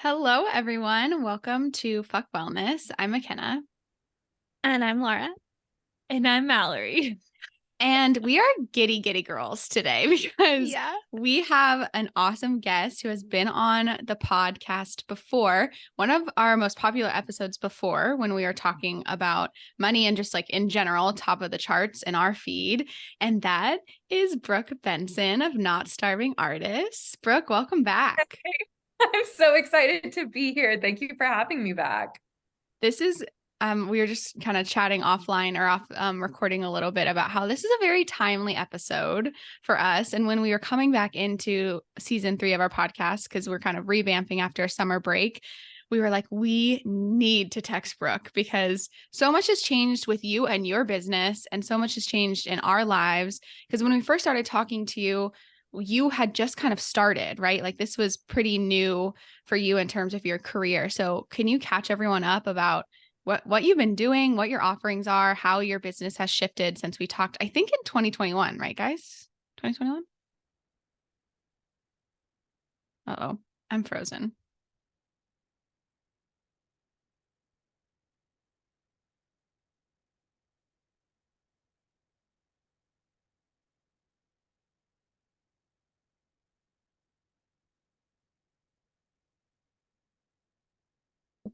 Hello, everyone. Welcome to Fuck Wellness. I'm McKenna, And I'm Laura. And I'm Mallory. and we are giddy girls today because Yeah. we have an awesome guest who has been on the podcast before. One of our most popular episodes before, when we were talking about money and just like in general, top of the charts in our feed. And that is Brooke Benson of Not Starving Artists. Brooke, welcome back. I'm so excited to be here. Thank you for having me back. This is we were just kind of chatting offline or off recording a little bit about how this is a very timely episode for us. And when we were coming back into season 3 of our podcast, because we're kind of revamping after a summer break, we were like, we need to text Brooke because so much has changed with you and your business, and so much has changed in our lives. Because when we first started talking to you, you had just kind of started, right? Like this was pretty new for you in terms of your career. So can you catch everyone up about what you've been doing, what your offerings are, how your business has shifted since we talked, I think in 2021, right, guys? 2021? Uh-oh, I'm frozen.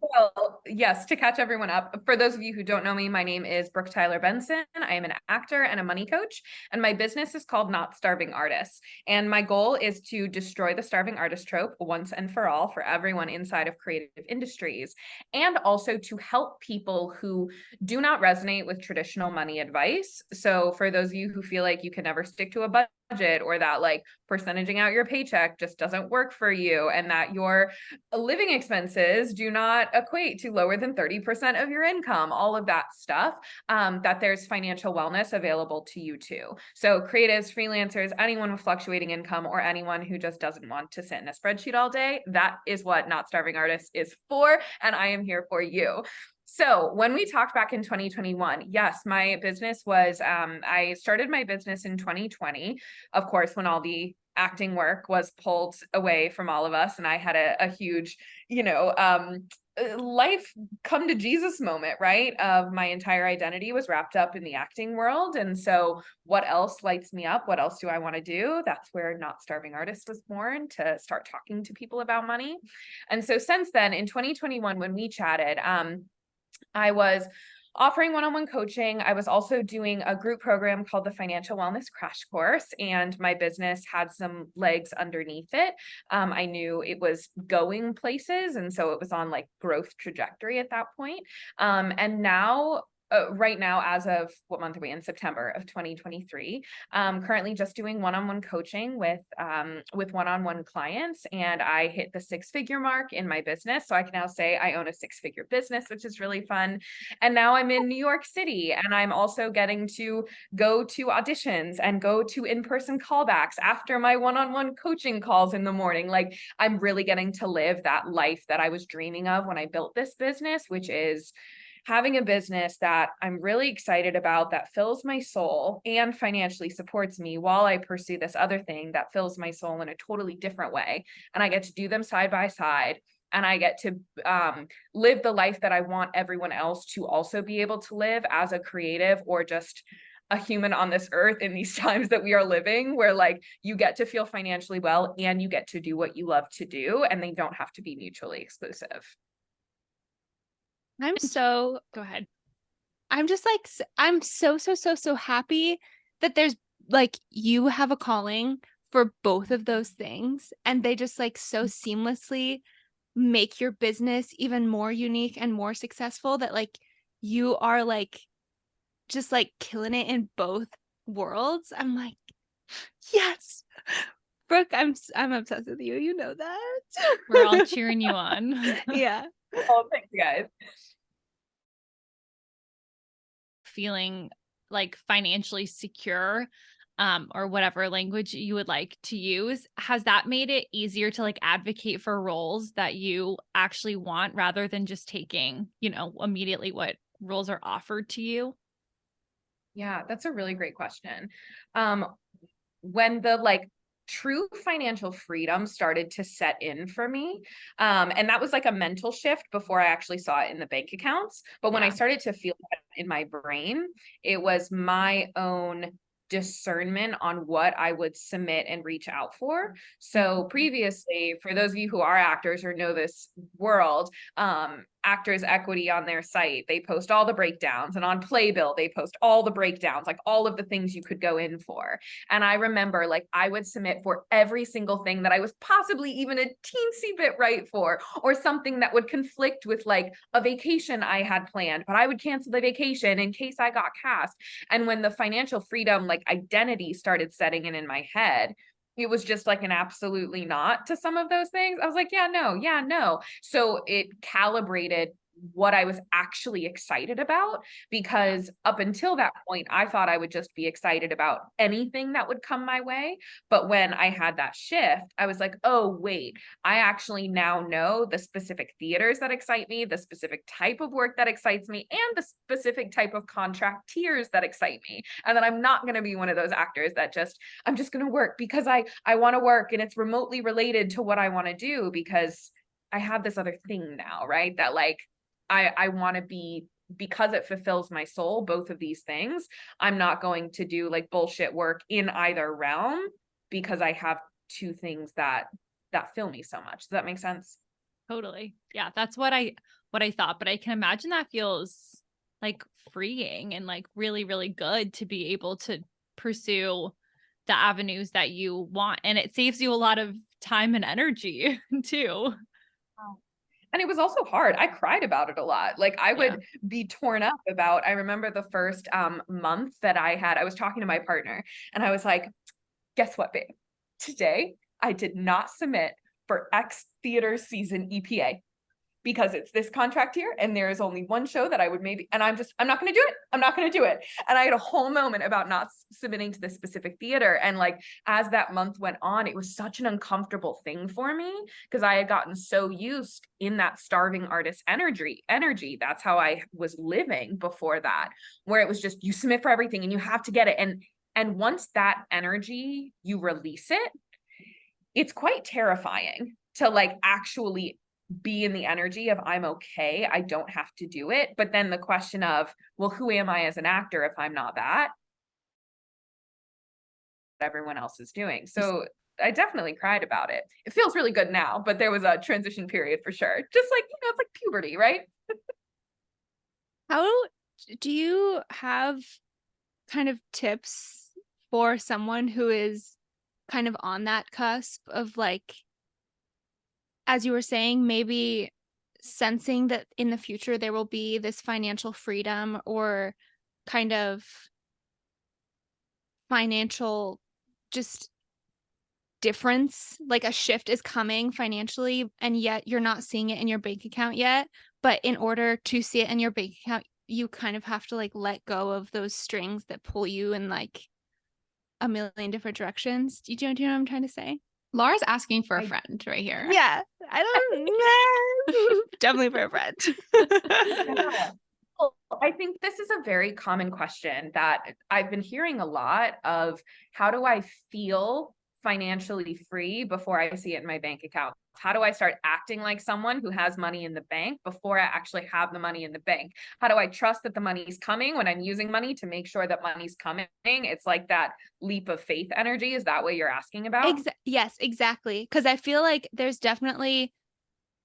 Well, yes, to catch everyone up, for those of you who don't know me, my name is Brooke Tyler Benson. I am an actor and a money coach, and my business is called Not Starving Artists. And my goal is to destroy the starving artist trope once and for all for everyone inside of creative industries, and also to help people who do not resonate with traditional money advice. So for those of you who feel like you can never stick to a budget, or that like percentaging out your paycheck just doesn't work for you, and that your living expenses do not equate to lower than 30% of your income, all of that stuff, that there's financial wellness available to you too. So creatives, freelancers, anyone with fluctuating income, or anyone who just doesn't want to sit in a spreadsheet all day, that is what Not Starving Artists is for, and I am here for you. So when we talked back in 2021, yes, my business was, I started my business in 2020, of course, when all the acting work was pulled away from all of us, and I had a huge, life come to Jesus moment, right? Of my entire identity was wrapped up in the acting world. And so what else lights me up? What else do I want to do? That's where Not Starving Artist was born, to start talking to people about money. And so since then, in 2021, when we chatted, I was offering one-on-one coaching. I was also doing a group program called the Financial Wellness Crash Course, and my business had some legs underneath it. I knew it was going places, and so it was on like growth trajectory at that point. And now, right now, as of what month are we in? September of 2023. Currently just doing one-on-one coaching with one-on-one clients, and I hit the 6-figure mark in my business. So I can now say I own a 6-figure business, which is really fun. And now I'm in New York City, and I'm also getting to go to auditions and go to in-person callbacks after my one-on-one coaching calls in the morning. Like, I'm really getting to live that life that I was dreaming of when I built this business, which is having a business that I'm really excited about, that fills my soul and financially supports me while I pursue this other thing that fills my soul in a totally different way. And I get to do them side by side. And I get to live the life that I want everyone else to also be able to live as a creative, or just a human on this earth in these times that we are living, where like you get to feel financially well and you get to do what you love to do, and they don't have to be mutually exclusive. Go ahead. I'm just like, I'm so happy that there's like, you have a calling for both of those things, and they just like so seamlessly make your business even more unique and more successful, that like you are like just like killing it in both worlds. I'm like, yes, Brooke, I'm obsessed with you. You know that. We're all cheering you on. Yeah. Oh, thanks, guys. Feeling like financially secure, or whatever language you would like to use, has that made it easier to like advocate for roles that you actually want, rather than just taking, immediately what roles are offered to you? Yeah, that's a really great question. When the like true financial freedom started to set in for me. And that was like a mental shift before I actually saw it in the bank accounts. But when I started to feel that in my brain, it was my own discernment on what I would submit and reach out for. So previously, for those of you who are actors or know this world, Actors Equity on their site, they post all the breakdowns, and on Playbill, they post all the breakdowns, like all of the things you could go in for. And I remember like I would submit for every single thing that I was possibly even a teensy bit right for, or something that would conflict with like a vacation I had planned, but I would cancel the vacation in case I got cast. And when the financial freedom like identity started setting in my head, it was just like an absolutely not to some of those things. I was like, yeah, no. So it calibrated what I was actually excited about, because up until that point, I thought I would just be excited about anything that would come my way. But when I had that shift, I was like, oh, wait, I actually now know the specific theaters that excite me, the specific type of work that excites me, and the specific type of contracteers that excite me. And then I'm not going to be one of those actors that I'm just going to work because I want to work and it's remotely related to what I want to do, because I have this other thing now, right? That like, I want to be, because it fulfills my soul, both of these things. I'm not going to do like bullshit work in either realm, because I have two things that fill me so much. Does that make sense? Totally. Yeah, that's what I thought, but I can imagine that feels like freeing and like really, really good to be able to pursue the avenues that you want. And it saves you a lot of time and energy too. And it was also hard. I cried about it a lot. Like I would be torn up about, I remember the first month that I was talking to my partner and I was like, guess what, babe? Today I did not submit for X theater season EPA, because it's this contract here and there is only one show that I would maybe, and I'm not going to do it. I'm not going to do it. And I had a whole moment about not submitting to this specific theater. And like, as that month went on, it was such an uncomfortable thing for me, because I had gotten so used in that starving artist energy. That's how I was living before that, where it was just, you submit for everything and you have to get it. And once that energy, you release it, it's quite terrifying to like actually be in the energy of I'm okay, I don't have to do it. But then the question of, well, who am I as an actor if I'm not that? Everyone else is doing. So I definitely cried about it. It feels really good now, but there was a transition period for sure. Just like, it's like puberty, right? How do you have kind of tips for someone who is kind of on that cusp of like, as you were saying, maybe sensing that in the future there will be this financial freedom or kind of financial just difference, like a shift is coming financially, and yet you're not seeing it in your bank account yet. But in order to see it in your bank account, you kind of have to like let go of those strings that pull you in like a million different directions. Do you know what I'm trying to say? Laura's asking for a friend right here. Yeah, I don't definitely for a friend. Yeah. Well, I think this is a very common question that I've been hearing a lot of. How do I feel financially free before I see it in my bank account? How do I start acting like someone who has money in the bank before I actually have the money in the bank? How do I trust that the money's coming when I'm using money to make sure that money's coming? It's like that leap of faith energy. Is that what you're asking about? Yes, exactly. Because I feel like there's definitely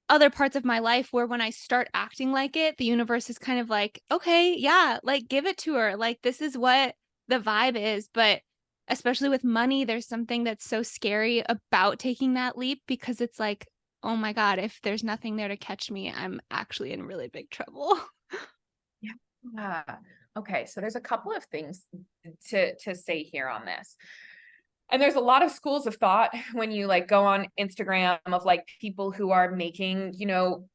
other parts of my life where when I start acting like it, the universe is kind of like, okay, yeah, like give it to her. Like this is what the vibe is. But especially with money, there's something that's so scary about taking that leap, because it's like, oh my God, if there's nothing there to catch me, I'm actually in really big trouble. Yeah. Okay. So there's a couple of things to say here on this. And there's a lot of schools of thought when you like go on Instagram of like people who are making,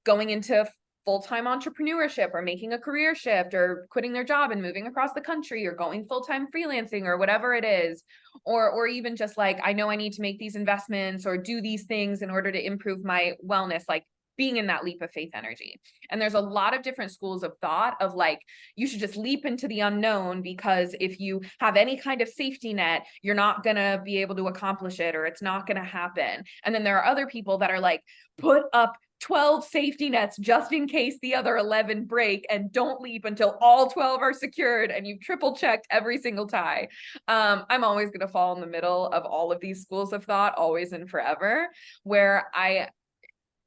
going into full-time entrepreneurship or making a career shift or quitting their job and moving across the country or going full-time freelancing or whatever it is, or even just like, I know I need to make these investments or do these things in order to improve my wellness, like being in that leap of faith energy. And there's a lot of different schools of thought of like, you should just leap into the unknown, because if you have any kind of safety net, you're not going to be able to accomplish it, or it's not going to happen. And then there are other people that are like, put up 12 safety nets just in case the other 11 break, and don't leap until all 12 are secured and you've triple checked every single tie. I'm always going to fall in the middle of all of these schools of thought, always and forever, where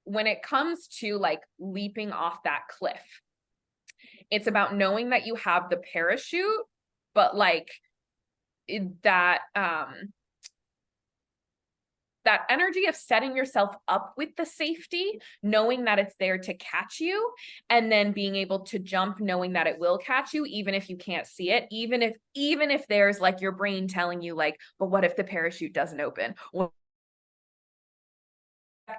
when it comes to like leaping off that cliff, it's about knowing that you have the parachute, but like that energy of setting yourself up with the safety, knowing that it's there to catch you, and then being able to jump knowing that it will catch you, even if you can't see it, even if there's like your brain telling you like, but what if the parachute doesn't open? Well,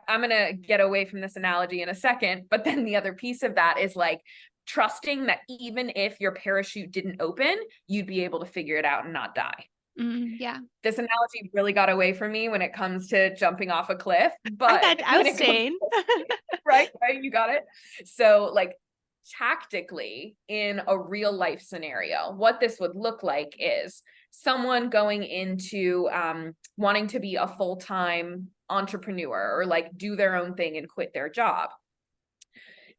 I'm going to get away from this analogy in a second, but then the other piece of that is like trusting that even if your parachute didn't open, you'd be able to figure it out and not die. Yeah. This analogy really got away from me when it comes to jumping off a cliff, but I was staying. right, you got it. So like tactically in a real life scenario, what this would look like is someone going into wanting to be a full-time entrepreneur or like do their own thing and quit their job.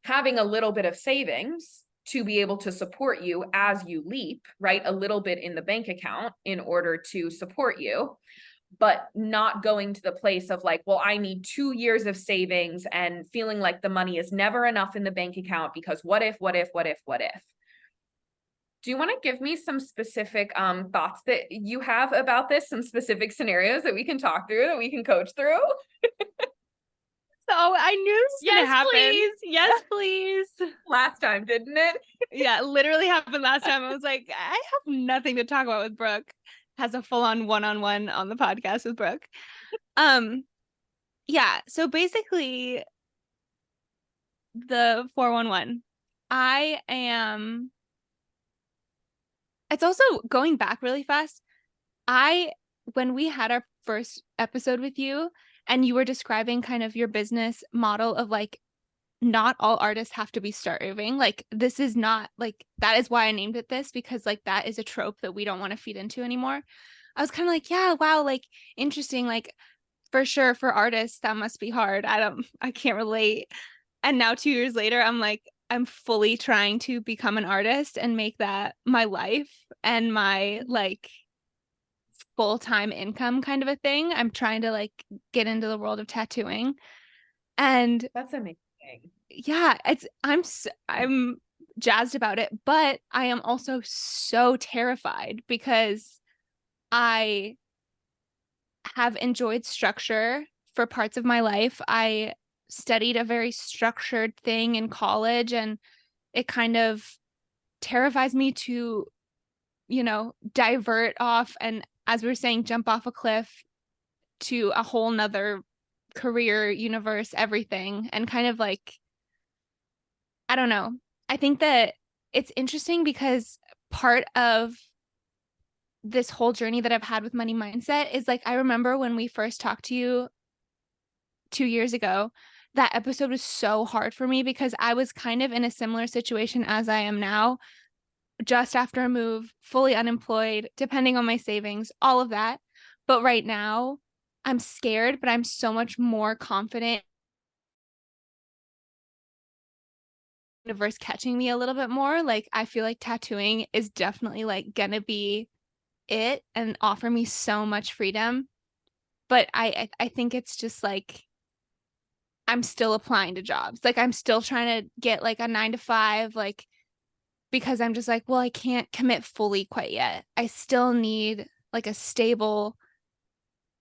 Having a little bit of savings to be able to support you as you leap, right? A little bit in the bank account in order to support you, but not going to the place of like, well, I need 2 years of savings and feeling like the money is never enough in the bank account because what if? Do you want to give me some specific thoughts that you have about this, some specific scenarios that we can talk through, that we can coach through? So I knew this was gonna happen. Please. Yes, please. Last time, didn't it? Yeah, literally happened last time. I was like, I have nothing to talk about with Brooke. Has a full-on one-on-one on the podcast with Brooke. Yeah, so basically the 411. It's also going back really fast. When we had our first episode with you and you were describing kind of your business model of like, not all artists have to be starving. Like, this is not like, that is why I named it this, because like that is a trope that we don't want to feed into anymore. I was kind of like, yeah, wow, like interesting. Like for sure for artists, that must be hard. I can't relate. And now 2 years later, I'm like, I'm fully trying to become an artist and make that my life and my like full-time income kind of a thing. I'm trying to like get into the world of tattooing. And That's amazing. Yeah, I'm jazzed about it, but I am also so terrified because I have enjoyed structure for parts of my life. I studied a very structured thing in college, and it kind of terrifies me to, divert off and, as we were saying, jump off a cliff to a whole nother career, universe, everything, and kind of like, I don't know. I think that it's interesting because part of this whole journey that I've had with money mindset is like, I remember when we first talked to you 2 years ago, that episode was so hard for me because I was kind of in a similar situation as I am now, just after a move, fully unemployed, depending on my savings, all of that. But right now I'm scared, but I'm so much more confident. Universe catching me a little bit more. Like, I feel like tattooing is definitely like gonna be it and offer me so much freedom. But I think it's just like, I'm still applying to jobs. Like, I'm still trying to get like a 9 to 5, like, because I'm just like, well, I can't commit fully quite yet. I still need like a stable,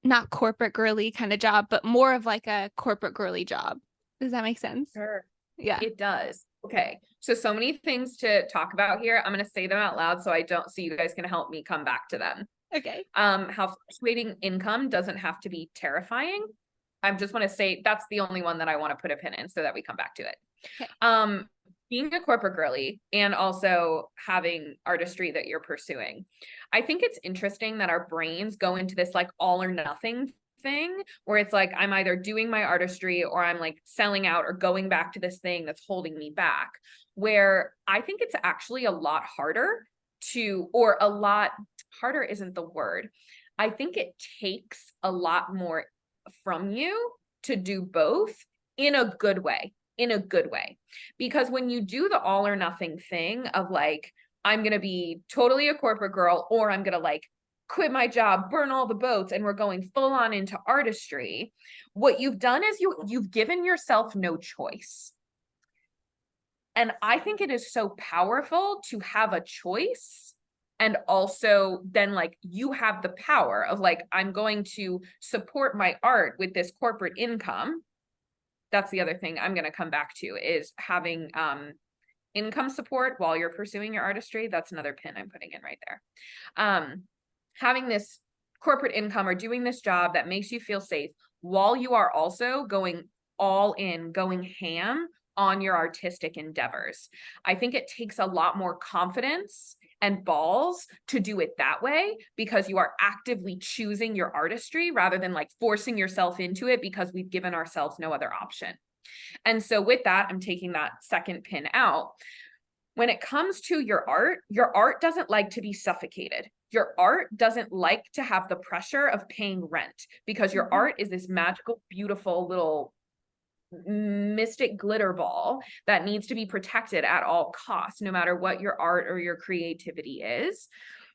not corporate girly kind of job, but more of like a corporate girly job. Does that make sense? Sure. Yeah. It does. Okay. So many things to talk about here. I'm going to say them out loud so you guys can help me come back to them. Okay. How fluctuating income doesn't have to be terrifying. I just want to say that's the only one that I want to put a pin in so that we come back to it. Okay. Being a corporate girly and also having artistry that you're pursuing. I think it's interesting that our brains go into this like all or nothing thing where it's like, I'm either doing my artistry or I'm like selling out or going back to this thing that's holding me back, where I think it's actually a lot harder or a lot harder isn't the word. I think it takes a lot more from you to do both in a good way, because when you do the all or nothing thing of like, I'm going to be totally a corporate girl, or I'm going to like quit my job, burn all the boats, and we're going full on into artistry, what you've done is you've given yourself no choice. And I think it is so powerful to have a choice. And also then like you have the power of like, I'm going to support my art with this corporate income. That's the other thing I'm going to come back to, is having income support while you're pursuing your artistry. That's another pin I'm putting in right there. Having this corporate income or doing this job that makes you feel safe while you are also going all in, going ham on your artistic endeavors. I think it takes a lot more confidence and balls to do it that way, because you are actively choosing your artistry rather than like forcing yourself into it because we've given ourselves no other option. And so with that, I'm taking that second pin out. When it comes to your art doesn't like to be suffocated. Your art doesn't like to have the pressure of paying rent, because your art is this magical, beautiful little mystic glitter ball that needs to be protected at all costs, no matter what your art or your creativity is.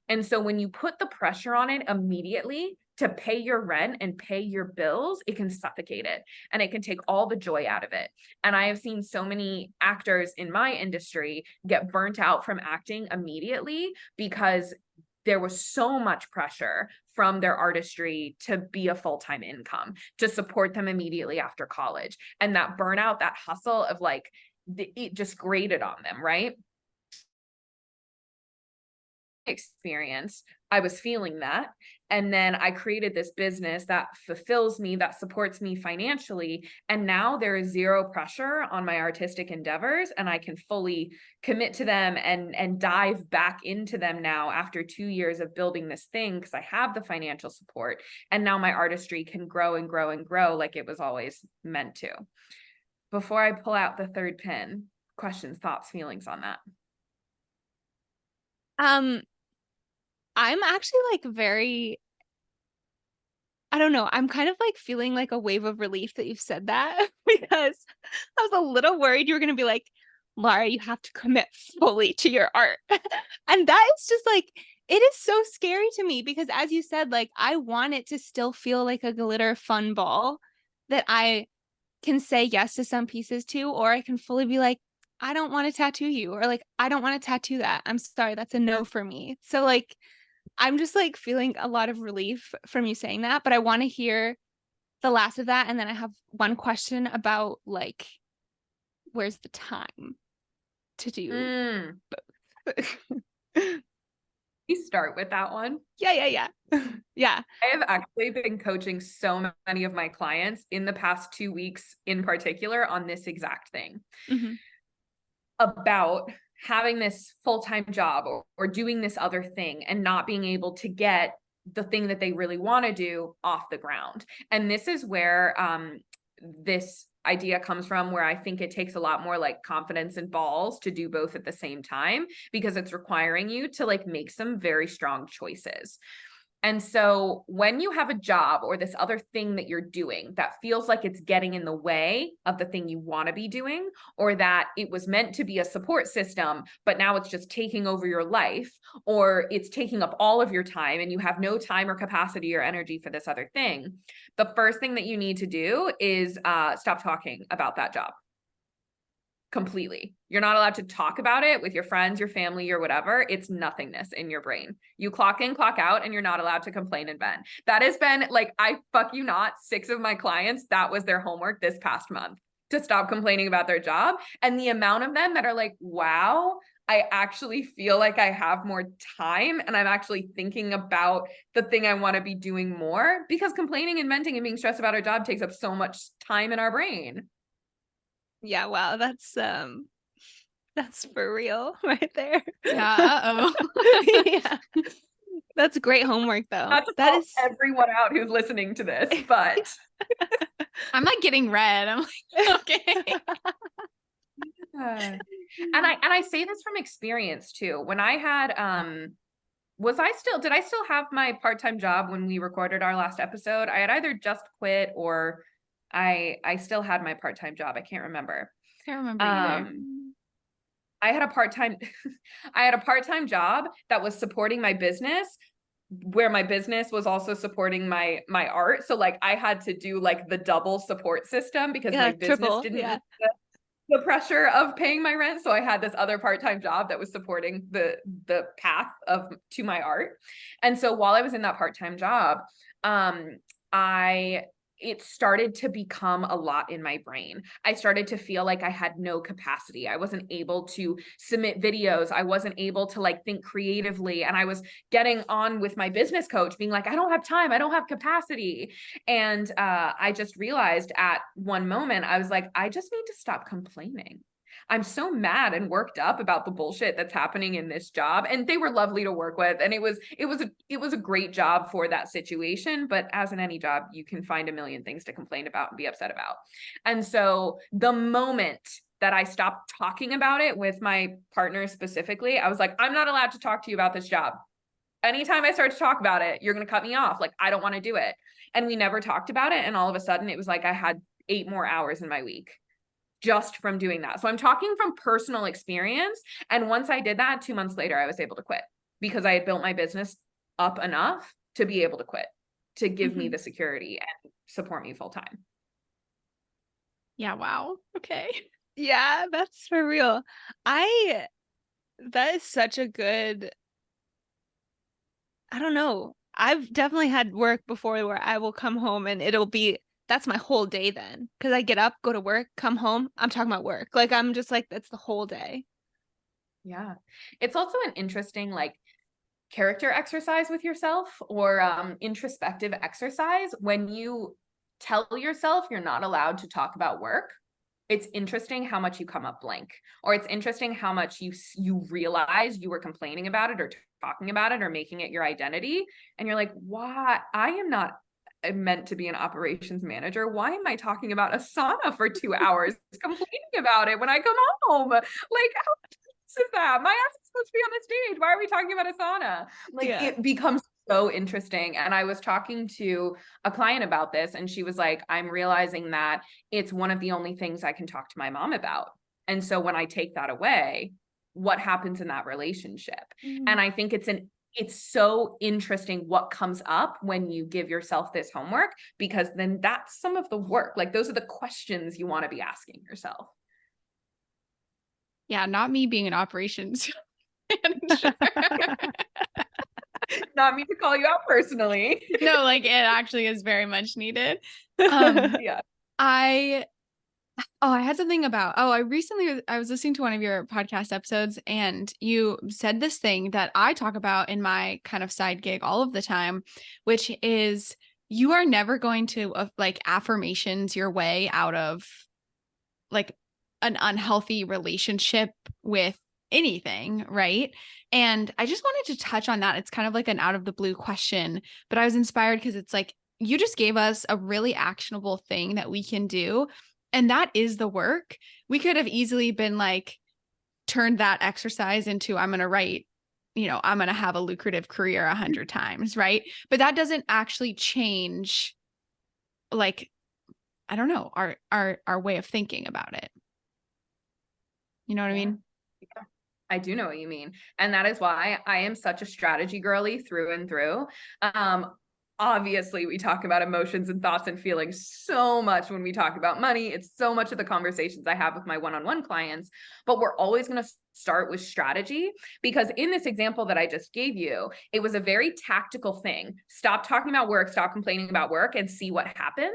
And so when you put the pressure on it immediately to pay your rent and pay your bills, it can suffocate it and it can take all the joy out of it. And I have seen so many actors in my industry get burnt out from acting immediately because there was so much pressure from their artistry to be a full-time income, to support them immediately after college. And that burnout, that hustle of like, it just grated on them, right? Experience, I was feeling that. And then I created this business that fulfills me, that supports me financially. And now there is zero pressure on my artistic endeavors, and I can fully commit to them and dive back into them now after 2 years of building this thing, because I have the financial support. And now my artistry can grow and grow and grow like it was always meant to. Before I pull out the third pin, questions, thoughts, feelings on that? I'm actually like I don't know. I'm kind of like feeling like a wave of relief that you've said that, because I was a little worried you were going to be like, Laura, you have to commit fully to your art. And that is just like, it is so scary to me, because as you said, like, I want it to still feel like a glitter fun ball that I can say yes to some pieces to, or I can fully be like, I don't want to tattoo you, or like, I don't want to tattoo that. I'm sorry, that's a no for me. So like, I'm just like feeling a lot of relief from you saying that, but I want to hear the last of that. And then I have one question about like, where's the time to do both? You start with that one. Yeah. Yeah. I have actually been coaching so many of my clients in the past 2 weeks in particular on this exact thing, about having this full-time job or doing this other thing and not being able to get the thing that they really want to do off the ground. And this is where this idea comes from, where I think it takes a lot more like confidence and balls to do both at the same time, because it's requiring you to like make some very strong choices. And so when you have a job or this other thing that you're doing that feels like it's getting in the way of the thing you want to be doing, or that it was meant to be a support system, but now it's just taking over your life, or it's taking up all of your time and you have no time or capacity or energy for this other thing, the first thing that you need to do is stop talking about that job. Completely. You're not allowed to talk about it with your friends, your family, or whatever. It's nothingness in your brain. You clock in, clock out, and you're not allowed to complain and vent. That has been like, I fuck you not, 6 of my clients, that was their homework this past month, to stop complaining about their job. And the amount of them that are like, wow, I actually feel like I have more time and I'm actually thinking about the thing I want to be doing more, because complaining and venting and being stressed about our job takes up so much time in our brain. Yeah, wow, that's for real right there. Yeah, uh-oh. Yeah. That's great homework though. Not to That call is everyone out who's listening to this, but I'm like getting red. I'm like, okay. and I say this from experience too. When I had did I still have my part-time job when we recorded our last episode? I had either just quit or I still had my part-time job. I can't remember. Can't remember either. I had a part-time I had a part-time job that was supporting my business, where my business was also supporting my art. So like I had to do like the double support system because my business triple, didn't yeah. need the pressure of paying my rent. So I had this other part-time job that was supporting the path to my art. And so while I was in that part-time job, it started to become a lot in my brain. I started to feel like I had no capacity. I wasn't able to submit videos. I wasn't able to like think creatively. And I was getting on with my business coach being like, I don't have time. I don't have capacity. And I just realized at one moment, I was like, I just need to stop complaining. I'm so mad and worked up about the bullshit that's happening in this job. And they were lovely to work with. And it was a great job for that situation. But as in any job, you can find a million things to complain about and be upset about. And so the moment that I stopped talking about it with my partner specifically, I was like, I'm not allowed to talk to you about this job. Anytime I start to talk about it, you're going to cut me off. Like, I don't want to do it. And we never talked about it. And all of a sudden it was like I had 8 more hours in my week just from doing that. So I'm talking from personal experience. And once I did that, 2 months later, I was able to quit because I had built my business up enough to be able to quit, to give me the security and support me full time. Yeah. Wow. Okay. Yeah, that's for real. That is such a good, I don't know. I've definitely had work before where I will come home and that's my whole day then. Because I get up, go to work, come home, I'm talking about work. Like, I'm just like, that's the whole day. Yeah. It's also an interesting, like, character exercise with yourself, or introspective exercise. When you tell yourself you're not allowed to talk about work, it's interesting how much you come up blank, or it's interesting how much you realize you were complaining about it or talking about it or making it your identity. And you're like, why? I am not meant to be an operations manager. Why am I talking about Asana for 2 hours, complaining about it when I come home? Like, how is that? My ass is supposed to be on the stage. Why are we talking about Asana? Like, it becomes so interesting. And I was talking to a client about this, and she was like, I'm realizing that it's one of the only things I can talk to my mom about. And so when I take that away, what happens in that relationship? And I think it's so interesting what comes up when you give yourself this homework, because then that's some of the work. Like, those are the questions you want to be asking yourself. Yeah. Not me being an operations manager. Not me to call you out personally. No, like it actually is very much needed. Yeah. I had something about, I was listening to one of your podcast episodes, and you said this thing that I talk about in my kind of side gig all of the time, which is you are never going to like affirmations your way out of like an unhealthy relationship with anything, right? And I just wanted to touch on that. It's kind of like an out of the blue question, but I was inspired because it's like you just gave us a really actionable thing that we can do. And that is the work. We could have easily been like, turned that exercise into, I'm going to write, I'm going to have a lucrative career 100 times, right? But that doesn't actually change, like, I don't know, our way of thinking about it. You know what I mean? Yeah, I do know what you mean. And that is why I am such a strategy girly through and through. Obviously, we talk about emotions and thoughts and feelings so much when we talk about money. It's so much of the conversations I have with my one-on-one clients, but we're always going to start with strategy, because in this example that I just gave you, it was a very tactical thing. Stop talking about work, stop complaining about work, and see what happens.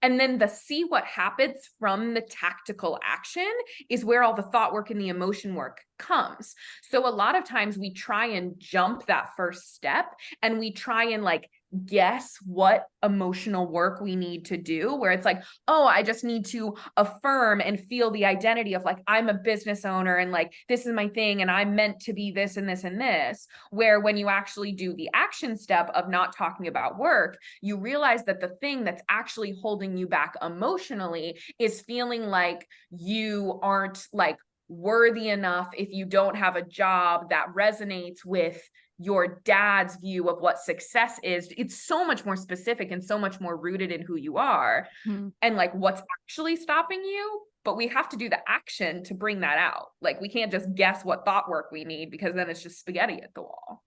And then the see what happens from the tactical action is where all the thought work and the emotion work comes. So a lot of times we try and jump that first step, and we try and like guess what emotional work we need to do, where it's like, oh, I just need to affirm and feel the identity of like, I'm a business owner and like, this is my thing and I'm meant to be this and this and this. Where when you actually do the action step of not talking about work, you realize that the thing that's actually holding you back emotionally is feeling like you aren't like worthy enough if you don't have a job that resonates with your dad's view of what success is. It's so much more specific and so much more rooted in who you are and like what's actually stopping you. But we have to do the action to bring that out. Like we can't just guess what thought work we need, because then it's just spaghetti at the wall.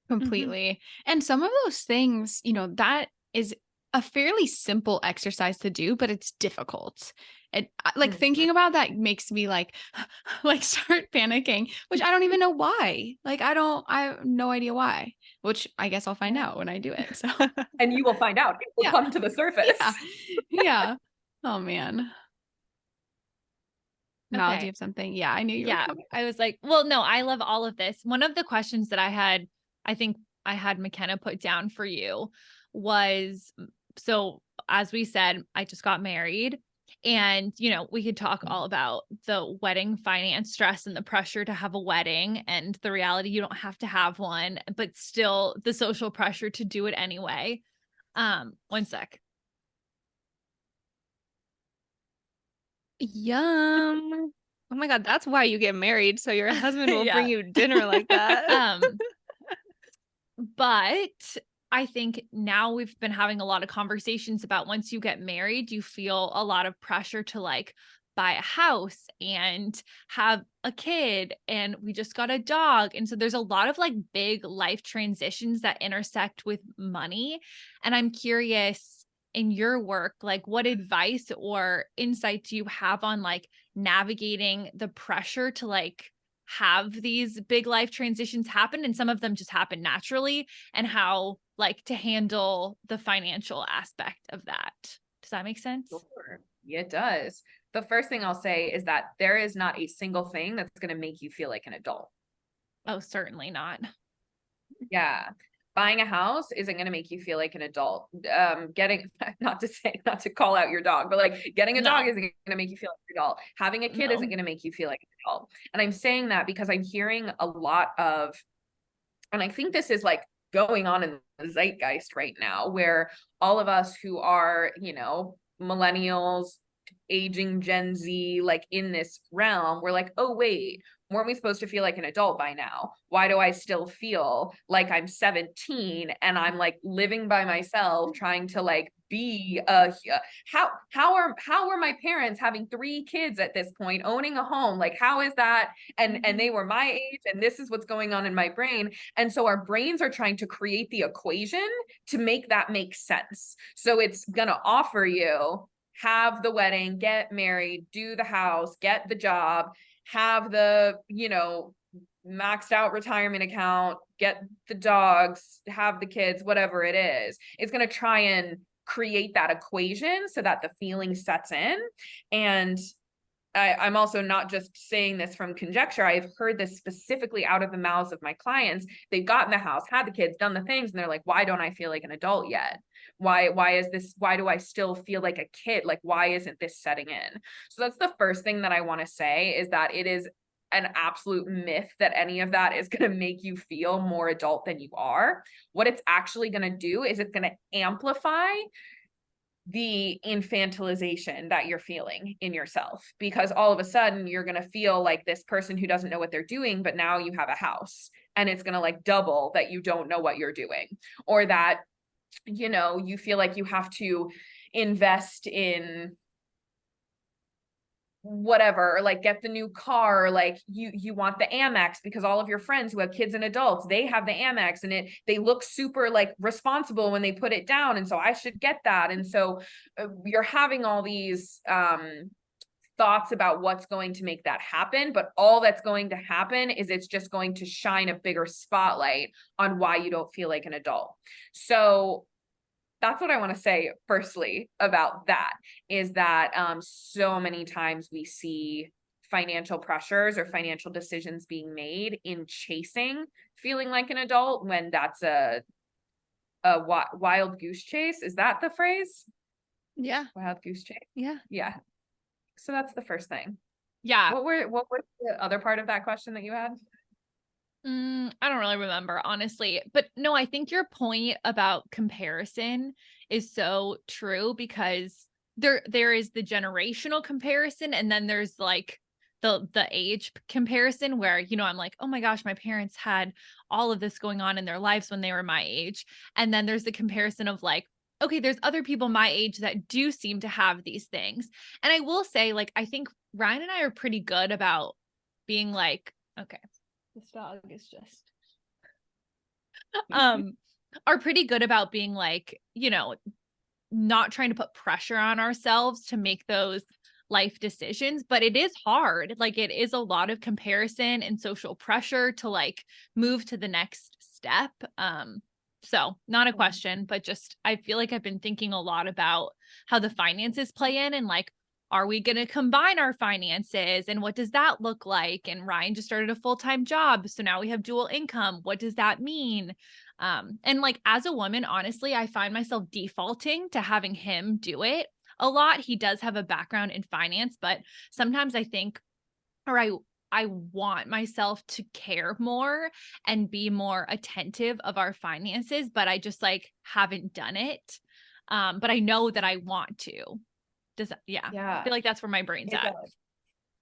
Completely. And some of those things, that is a fairly simple exercise to do, but it's difficult. And like thinking about that makes me like start panicking, which I don't even know why. Like I have no idea why, which I guess I'll find out when I do it. So And you will find out. It will come to the surface. Yeah. Oh man. Mal, do Okay. you have something? Yeah, I knew you were coming. I was like, well, no, I love all of this. One of the questions that I think I had McKenna put down for you was, so as we said, I just got married, and, we could talk all about the wedding finance stress and the pressure to have a wedding and the reality you don't have to have one, but still the social pressure to do it anyway. One sec. Yum. Oh my God, that's why you get married. So your husband will Yeah. bring you dinner like that. But I think now we've been having a lot of conversations about once you get married, you feel a lot of pressure to like buy a house and have a kid. And we just got a dog. And so there's a lot of like big life transitions that intersect with money. And I'm curious, in your work, like what advice or insight do you have on like navigating the pressure to like have these big life transitions happen, and some of them just happen naturally, and how like to handle the financial aspect of that? Does that make sense? Sure. Yeah, it does. The first thing I'll say is that there is not a single thing that's going to make you feel like an adult. Oh, certainly not. Yeah. Buying a house isn't going to make you feel like an adult. Getting, not to call out your dog, but like getting a dog isn't going to make you feel like an adult. Having a kid isn't going to make you feel like an adult. And I'm saying that because I'm hearing a lot of, and I think this is like going on in the zeitgeist right now, where all of us who are, millennials, aging Gen Z, like in this realm, we're like, oh, wait, weren't we supposed to feel like an adult by now? Why do I still feel like I'm 17 and I'm like living by myself, trying to like be how are my parents having 3 kids at this point, owning a home? Like, how is that? And they were my age, and this is what's going on in my brain. And so our brains are trying to create the equation to make that make sense. So it's gonna offer you, have the wedding, get married, do the house, get the job, have the, maxed out retirement account, get the dogs, have the kids, whatever it is. It's going to try and create that equation so that the feeling sets in. And I'm also not just saying this from conjecture. I've heard this specifically out of the mouths of my clients. They've gotten the house, had the kids, done the things, and they're like, why don't I feel like an adult yet? Why is this? Why do I still feel like a kid? Like, why isn't this setting in? So that's the first thing that I want to say, is that it is an absolute myth that any of that is going to make you feel more adult than you are. What it's actually going to do is it's going to amplify the infantilization that you're feeling in yourself, because all of a sudden you're going to feel like this person who doesn't know what they're doing, but now you have a house, and it's going to like double that you don't know what you're doing, or that, you feel like you have to invest in whatever, like get the new car, like you want the Amex because all of your friends who have kids and adults, they have the Amex, and they look super like responsible when they put it down, and so I should get that. And so you're having all these thoughts about what's going to make that happen, but all that's going to happen is it's just going to shine a bigger spotlight on why you don't feel like an adult. So that's what I want to say firstly about that, is that so many times we see financial pressures or financial decisions being made in chasing feeling like an adult, when that's a wild goose chase. Is that the phrase? Yeah. Wild goose chase. Yeah. Yeah. So that's the first thing. Yeah. What was the other part of that question that you had? I don't really remember, honestly. But no, I think your point about comparison is so true, because there is the generational comparison, and then there's like the age comparison where, you know, I'm like, oh my gosh, my parents had all of this going on in their lives when they were my age. And then there's the comparison of like, okay, there's other people my age that do seem to have these things. And I will say, like, I think Ryan and I are pretty good about being like, okay, this dog is just are pretty good about being like, you know, not trying to put pressure on ourselves to make those life decisions, but it is hard. Like, it is a lot of comparison and social pressure to like move to the next step. So not a question, but just, I feel like I've been thinking a lot about how the finances play in, and like, are we going to combine our finances, and what does that look like? And Ryan just started a full-time job, so now we have dual income. What does that mean? And like, as a woman, honestly, I find myself defaulting to having him do it a lot. He does have a background in finance, but sometimes I think, or I want myself to care more and be more attentive of our finances, but I just like haven't done it. But I know that I want to. Does that, yeah. I feel like that's where my brain's It at. does.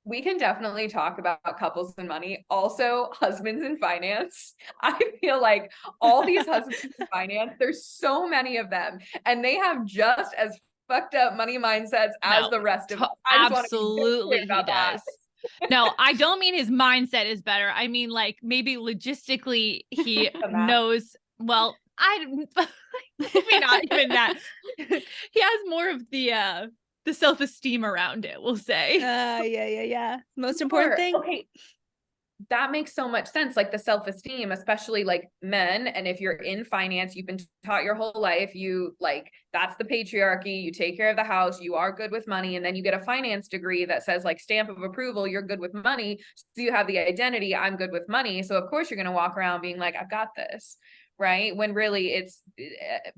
We can definitely talk about couples and money. Also, husbands in finance. I feel like all these husbands in finance, there's so many of them, and they have just as fucked up money mindsets as the rest of us. I just want to be very Absolutely, clear about he that. does. No, I don't mean his mindset is better. I mean, like, maybe logistically he The math. knows, well, maybe not even that. He has more of the self-esteem around it, we'll say. Yeah. Most important thing. Okay. That makes so much sense. Like the self-esteem, especially like men. And if you're in finance, you've been taught your whole life, you like, that's the patriarchy. You take care of the house, you are good with money. And then you get a finance degree that says like stamp of approval, you're good with money. So you have the identity, I'm good with money. So of course you're going to walk around being like, I've got this. Right. When really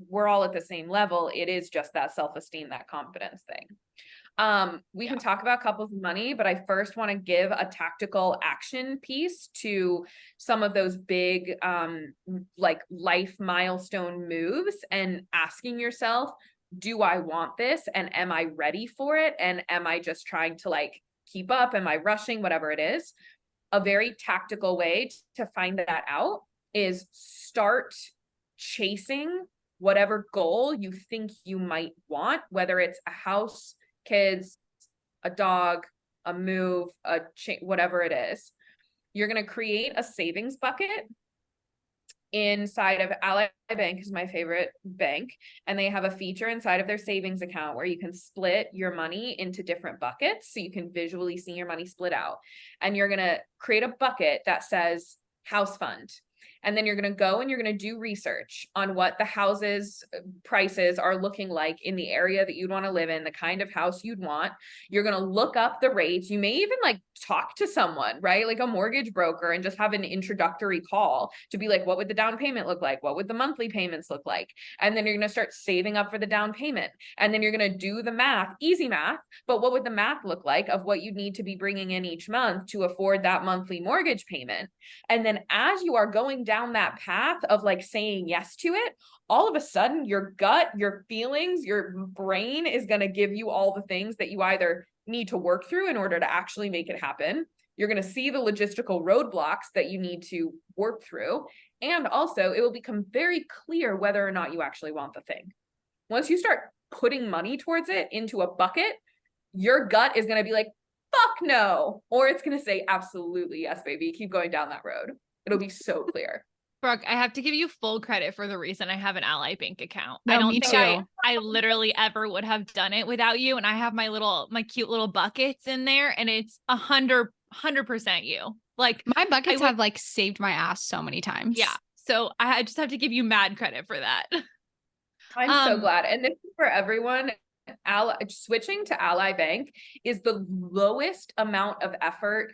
we're all at the same level. It is just that self-esteem, that confidence thing. We can talk about couples and money, but I first want to give a tactical action piece to some of those big, like life milestone moves, and asking yourself, do I want this? And am I ready for it? And am I just trying to like keep up? Am I rushing? Whatever it is. A very tactical way to find that out is start chasing whatever goal you think you might want, whether it's a house, kids, a dog, a move, whatever it is. You're going to create a savings bucket inside of Ally Bank, is my favorite bank, and they have a feature inside of their savings account where you can split your money into different buckets, so you can visually see your money split out. And you're going to create a bucket that says house fund. And then you're going to go and you're going to do research on what the houses prices are looking like in the area that you'd want to live in, the kind of house you'd want. You're going to look up the rates. You may even like talk to someone, right? Like a mortgage broker, and just have an introductory call to be like, what would the down payment look like? What would the monthly payments look like? And then you're going to start saving up for the down payment. And then you're going to do the math, easy math, but what would the math look like of what you need to be bringing in each month to afford that monthly mortgage payment? And then as you are going down that path of like saying yes to it, all of a sudden your gut, your feelings, your brain is going to give you all the things that you either need to work through in order to actually make it happen. You're going to see the logistical roadblocks that you need to work through. And also it will become very clear whether or not you actually want the thing. Once you start putting money towards it into a bucket, your gut is going to be like, fuck no. Or it's going to say, absolutely, yes, baby. Keep going down that road. It'll be so clear. Brooke, I have to give you full credit for the reason I have an Ally Bank account. No, I don't me think too. I literally ever would have done it without you. And I have my cute little buckets in there, and it's 100% you. Like, My buckets have like saved my ass so many times. Yeah. So I just have to give you mad credit for that. I'm so glad. And this is for everyone. Switching to Ally Bank is the lowest amount of effort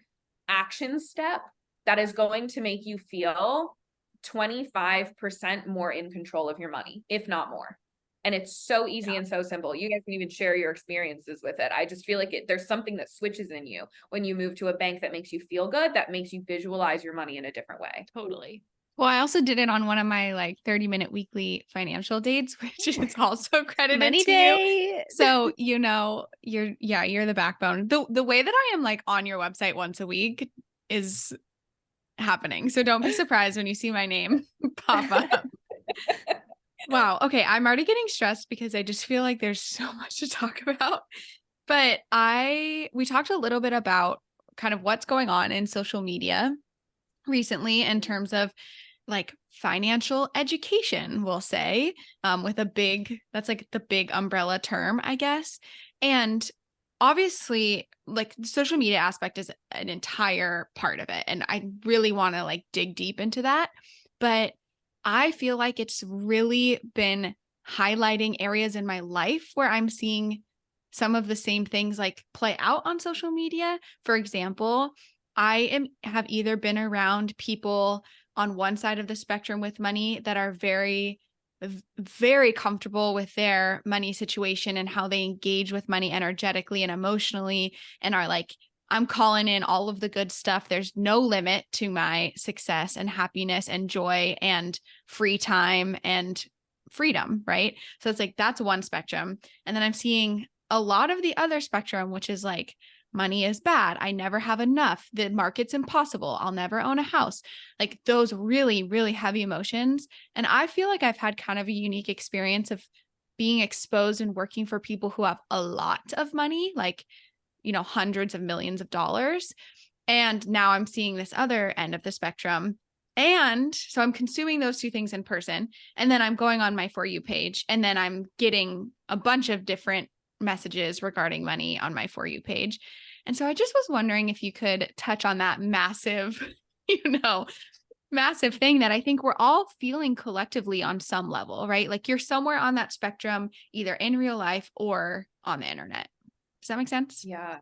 action step that is going to make you feel 25% more in control of your money, if not more. And it's so easy and so simple. You guys can even share your experiences with it. I just feel like there's something that switches in you when you move to a bank that makes you feel good, that makes you visualize your money in a different way. Totally. Well, I also did it on one of my like 30-minute weekly financial dates, which is also credited Money to you. day. So, you know, you're the backbone. The way that I am like on your website once a week is happening. So don't be surprised when you see my name pop up. Wow. Okay. I'm already getting stressed because I just feel like there's so much to talk about. But we talked a little bit about kind of what's going on in social media recently in terms of like financial education, we'll say, with that's like the big umbrella term, I guess. And obviously, like the social media aspect is an entire part of it. And I really want to like dig deep into that. But I feel like it's really been highlighting areas in my life where I'm seeing some of the same things like play out on social media. For example, have either been around people on one side of the spectrum with money that are very, very comfortable with their money situation and how they engage with money energetically and emotionally, and are like, I'm calling in all of the good stuff. There's no limit to my success and happiness and joy and free time and freedom, right? So it's like, that's one spectrum. And then I'm seeing a lot of the other spectrum, which is like, money is bad. I never have enough. The market's impossible. I'll never own a house. Like those really, really heavy emotions. And I feel like I've had kind of a unique experience of being exposed and working for people who have a lot of money, like, you know, hundreds of millions of dollars. And now I'm seeing this other end of the spectrum. And so I'm consuming those two things in person. And then I'm going on my For You page. And then I'm getting a bunch of different messages regarding money on my For You page. And so I just was wondering if you could touch on that massive, massive thing that I think we're all feeling collectively on some level, right? Like you're somewhere on that spectrum, either in real life or on the internet. Does that make sense? Yeah,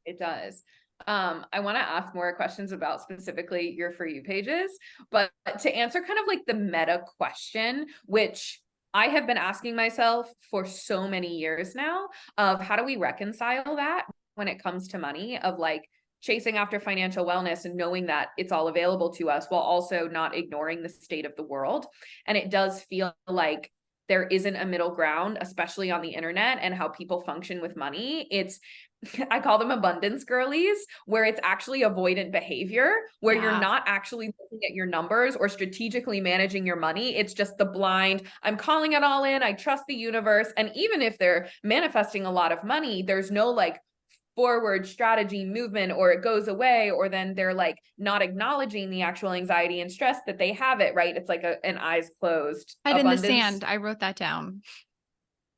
it does. I want to ask more questions about specifically your For You pages, but to answer kind of like the meta question, which I have been asking myself for so many years now, of how do we reconcile that when it comes to money, of like chasing after financial wellness and knowing that it's all available to us while also not ignoring the state of the world. And it does feel like there isn't a middle ground, especially on the internet and how people function with money. I call them abundance girlies, where it's actually avoidant behavior, where you're not actually looking at your numbers or strategically managing your money. It's just the blind, I'm calling it all in, I trust the universe. And even if they're manifesting a lot of money, there's no like forward strategy movement, or it goes away, or then they're like not acknowledging the actual anxiety and stress that they have it, right? It's like an eyes closed Head abundance. in the sand. I wrote that down.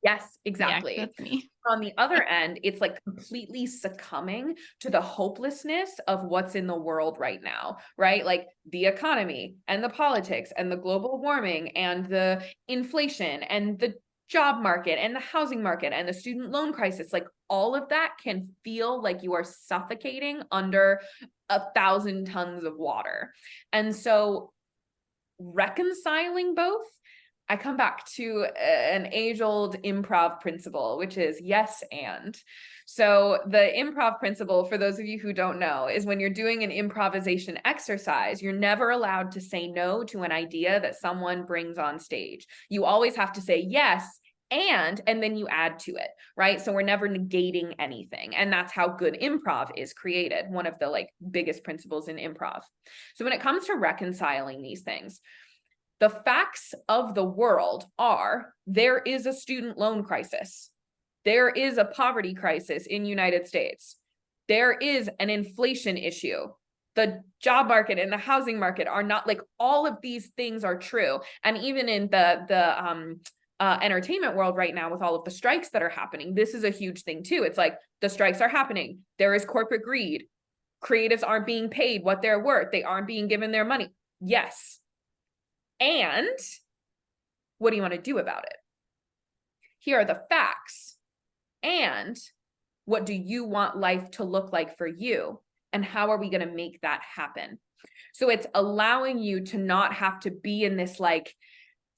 Yes, exactly. Yeah, that's me. On the other end, it's like completely succumbing to the hopelessness of what's in the world right now, right? Like the economy and the politics and the global warming and the inflation and the job market and the housing market and the student loan crisis. Like all of that can feel like you are suffocating under 1,000 tons of water. And so reconciling both, I come back to an age-old improv principle, which is yes and. So the improv principle, for those of you who don't know, is when you're doing an improvisation exercise, you're never allowed to say no to an idea that someone brings on stage. You always have to say yes and then you add to it, right? So we're never negating anything. And that's how good improv is created, one of the like biggest principles in improv. So when it comes to reconciling these things, the facts of the world are there is a student loan crisis. There is a poverty crisis in the United States. There is an inflation issue. The job market and the housing market are not, like, all of these things are true. And even in the entertainment world right now, with all of the strikes that are happening, this is a huge thing too. It's like the strikes are happening. There is corporate greed. Creatives aren't being paid what they're worth. They aren't being given their money. Yes. And what do you want to do about it? Here are the facts. And what do you want life to look like for you? And how are we going to make that happen? So it's allowing you to not have to be in this like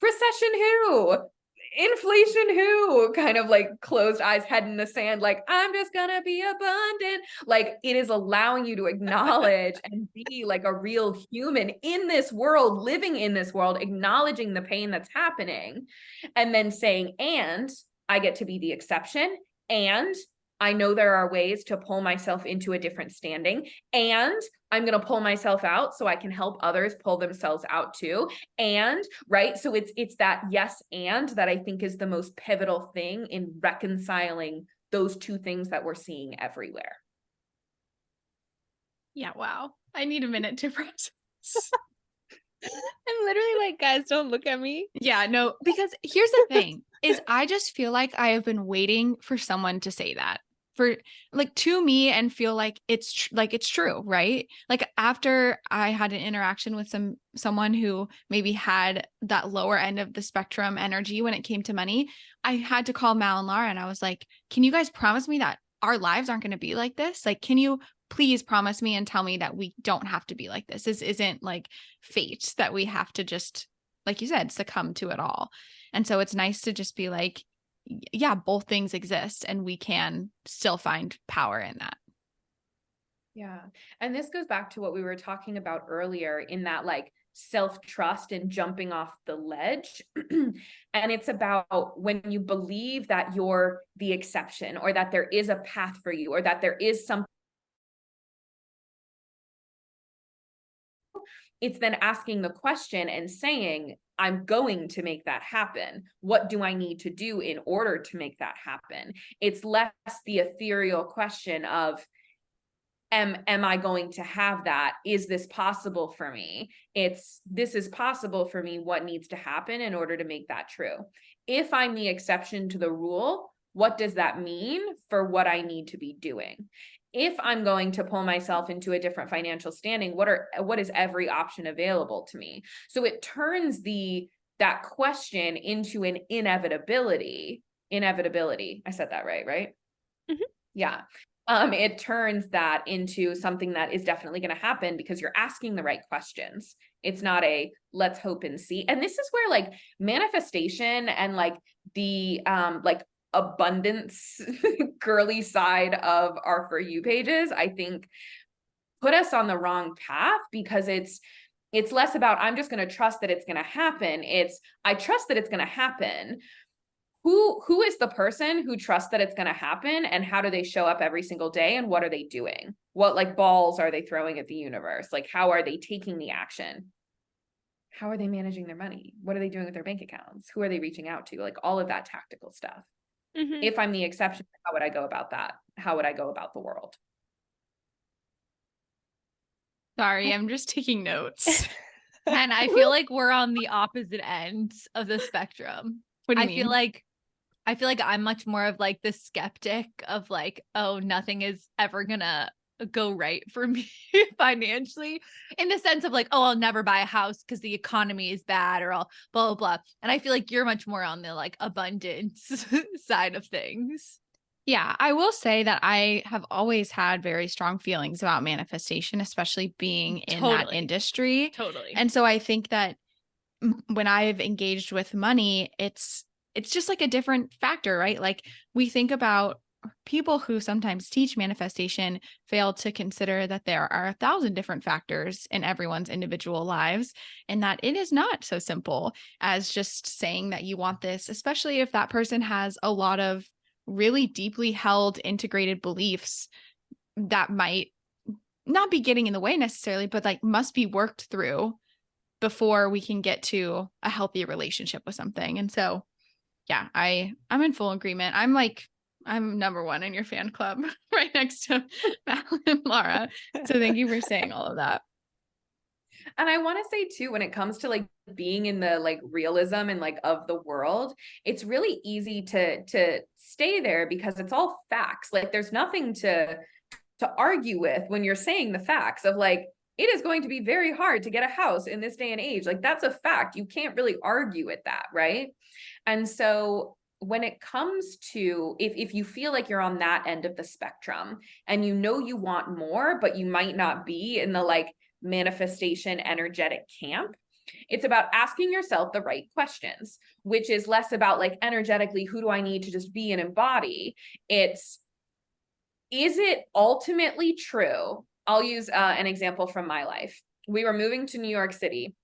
recession who, inflation who, kind of like closed eyes, head in the sand, like I'm just gonna be abundant. Like it is allowing you to acknowledge and be like a real human in this world, living in this world, acknowledging the pain that's happening, and then saying, and I get to be the exception, and I know there are ways to pull myself into a different standing, and I'm going to pull myself out so I can help others pull themselves out too. And right. So it's that yes, and that I think is the most pivotal thing in reconciling those two things that we're seeing everywhere. Yeah. Wow. I need a minute to process. I'm literally like, guys, don't look at me. Yeah, no, because here's the thing is I just feel like I have been waiting for someone to say that for like to me and feel like it's it's true, right? Like after I had an interaction with someone who maybe had that lower end of the spectrum energy when it came to money, I had to call Mal and Laura and I was like, can you guys promise me that our lives aren't going to be like this? Like, can you please promise me and tell me that we don't have to be like this? This isn't like fate that we have to just, like you said, succumb to it all. And so it's nice to just be like, yeah, both things exist and we can still find power in that. Yeah. And this goes back to what we were talking about earlier in that like self-trust and jumping off the ledge. And it's about when you believe that you're the exception, or that there is a path for you, or that there is something. It's then asking the question and saying, I'm going to make that happen. What do I need to do in order to make that happen? It's less the ethereal question of, am I going to have that? Is this possible for me? It's, this is possible for me. What needs to happen in order to make that true? If I'm the exception to the rule, what does that mean for what I need to be doing? If I'm going to pull myself into a different financial standing, what is every option available to me? So it turns that question into an inevitability. I said that right? Mm-hmm. Yeah. It turns that into something that is definitely going to happen because you're asking the right questions. It's not a let's hope and see. And this is where like manifestation and like the like abundance girly side of our For You pages, I think put us on the wrong path, because it's less about I'm just going to trust that it's going to happen. It's I trust that it's going to happen. Who is the person who trusts that it's going to happen, and how do they show up every single day, and what are they doing? What like balls are they throwing at the universe? Like how are they taking the action? How are they managing their money? What are they doing with their bank accounts? Who are they reaching out to? Like all of that tactical stuff. Mm-hmm. If I'm the exception, how would I go about that? How would I go about the world? Sorry, I'm just taking notes. And I feel like we're on the opposite ends of the spectrum. What do you I mean? I feel like I'm much more of like the skeptic of like, oh, nothing is ever gonna go right for me financially, in the sense of like, oh, I'll never buy a house because the economy is bad, or I'll blah, blah, blah. And I feel like you're much more on the like abundance side of things. Yeah, I will say that I have always had very strong feelings about manifestation, especially being in that Totally. industry. Totally. And so I think that when I've engaged with money, it's just like a different factor, right? Like we think about people who sometimes teach manifestation fail to consider that there are 1,000 different factors in everyone's individual lives, and that it is not so simple as just saying that you want this, especially if that person has a lot of really deeply held integrated beliefs that might not be getting in the way necessarily, but like must be worked through before we can get to a healthy relationship with something. And so, yeah, I'm in full agreement. I'm number one in your fan club, right next to Val and Laura. So thank you for saying all of that. And I want to say too, when it comes to like being in the like realism and like of the world, it's really easy to stay there because it's all facts. Like there's nothing to argue with when you're saying the facts of like, it is going to be very hard to get a house in this day and age. Like that's a fact. You can't really argue with that, right? And so when it comes to if you feel like you're on that end of the spectrum and you know you want more, but you might not be in the like manifestation energetic camp. It's about asking yourself the right questions, which is less about like energetically, who do I need to just be and embody? It's, is it ultimately true? I'll use an example from my life. We were moving to New York City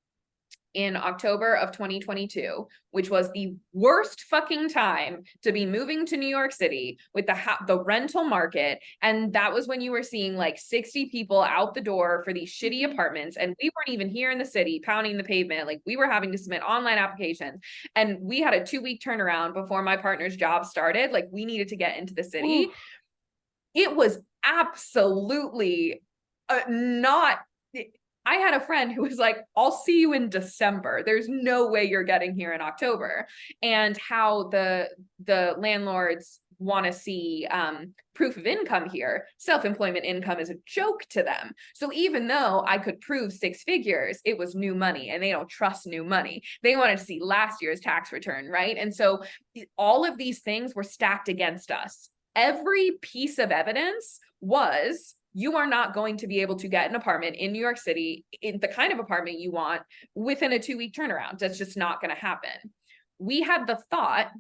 in October of 2022, which was the worst fucking time to be moving to New York City with the rental market. And that was when you were seeing like 60 people out the door for these shitty apartments. And we weren't even here in the city pounding the pavement. Like we were having to submit online applications. And we had a 2-week turnaround before my partner's job started. Like we needed to get into the city. Ooh. It was absolutely not. I had a friend who was like, I'll see you in December. There's no way you're getting here in October. And how the landlords want to see proof of income here. Self-employment income is a joke to them. So even though I could prove 6 figures, it was new money, and they don't trust new money. They wanted to see last year's tax return, right? And so all of these things were stacked against us. Every piece of evidence was, you are not going to be able to get an apartment in New York City, in the kind of apartment you want, within a 2-week turnaround. That's just not going to happen. We had the thought,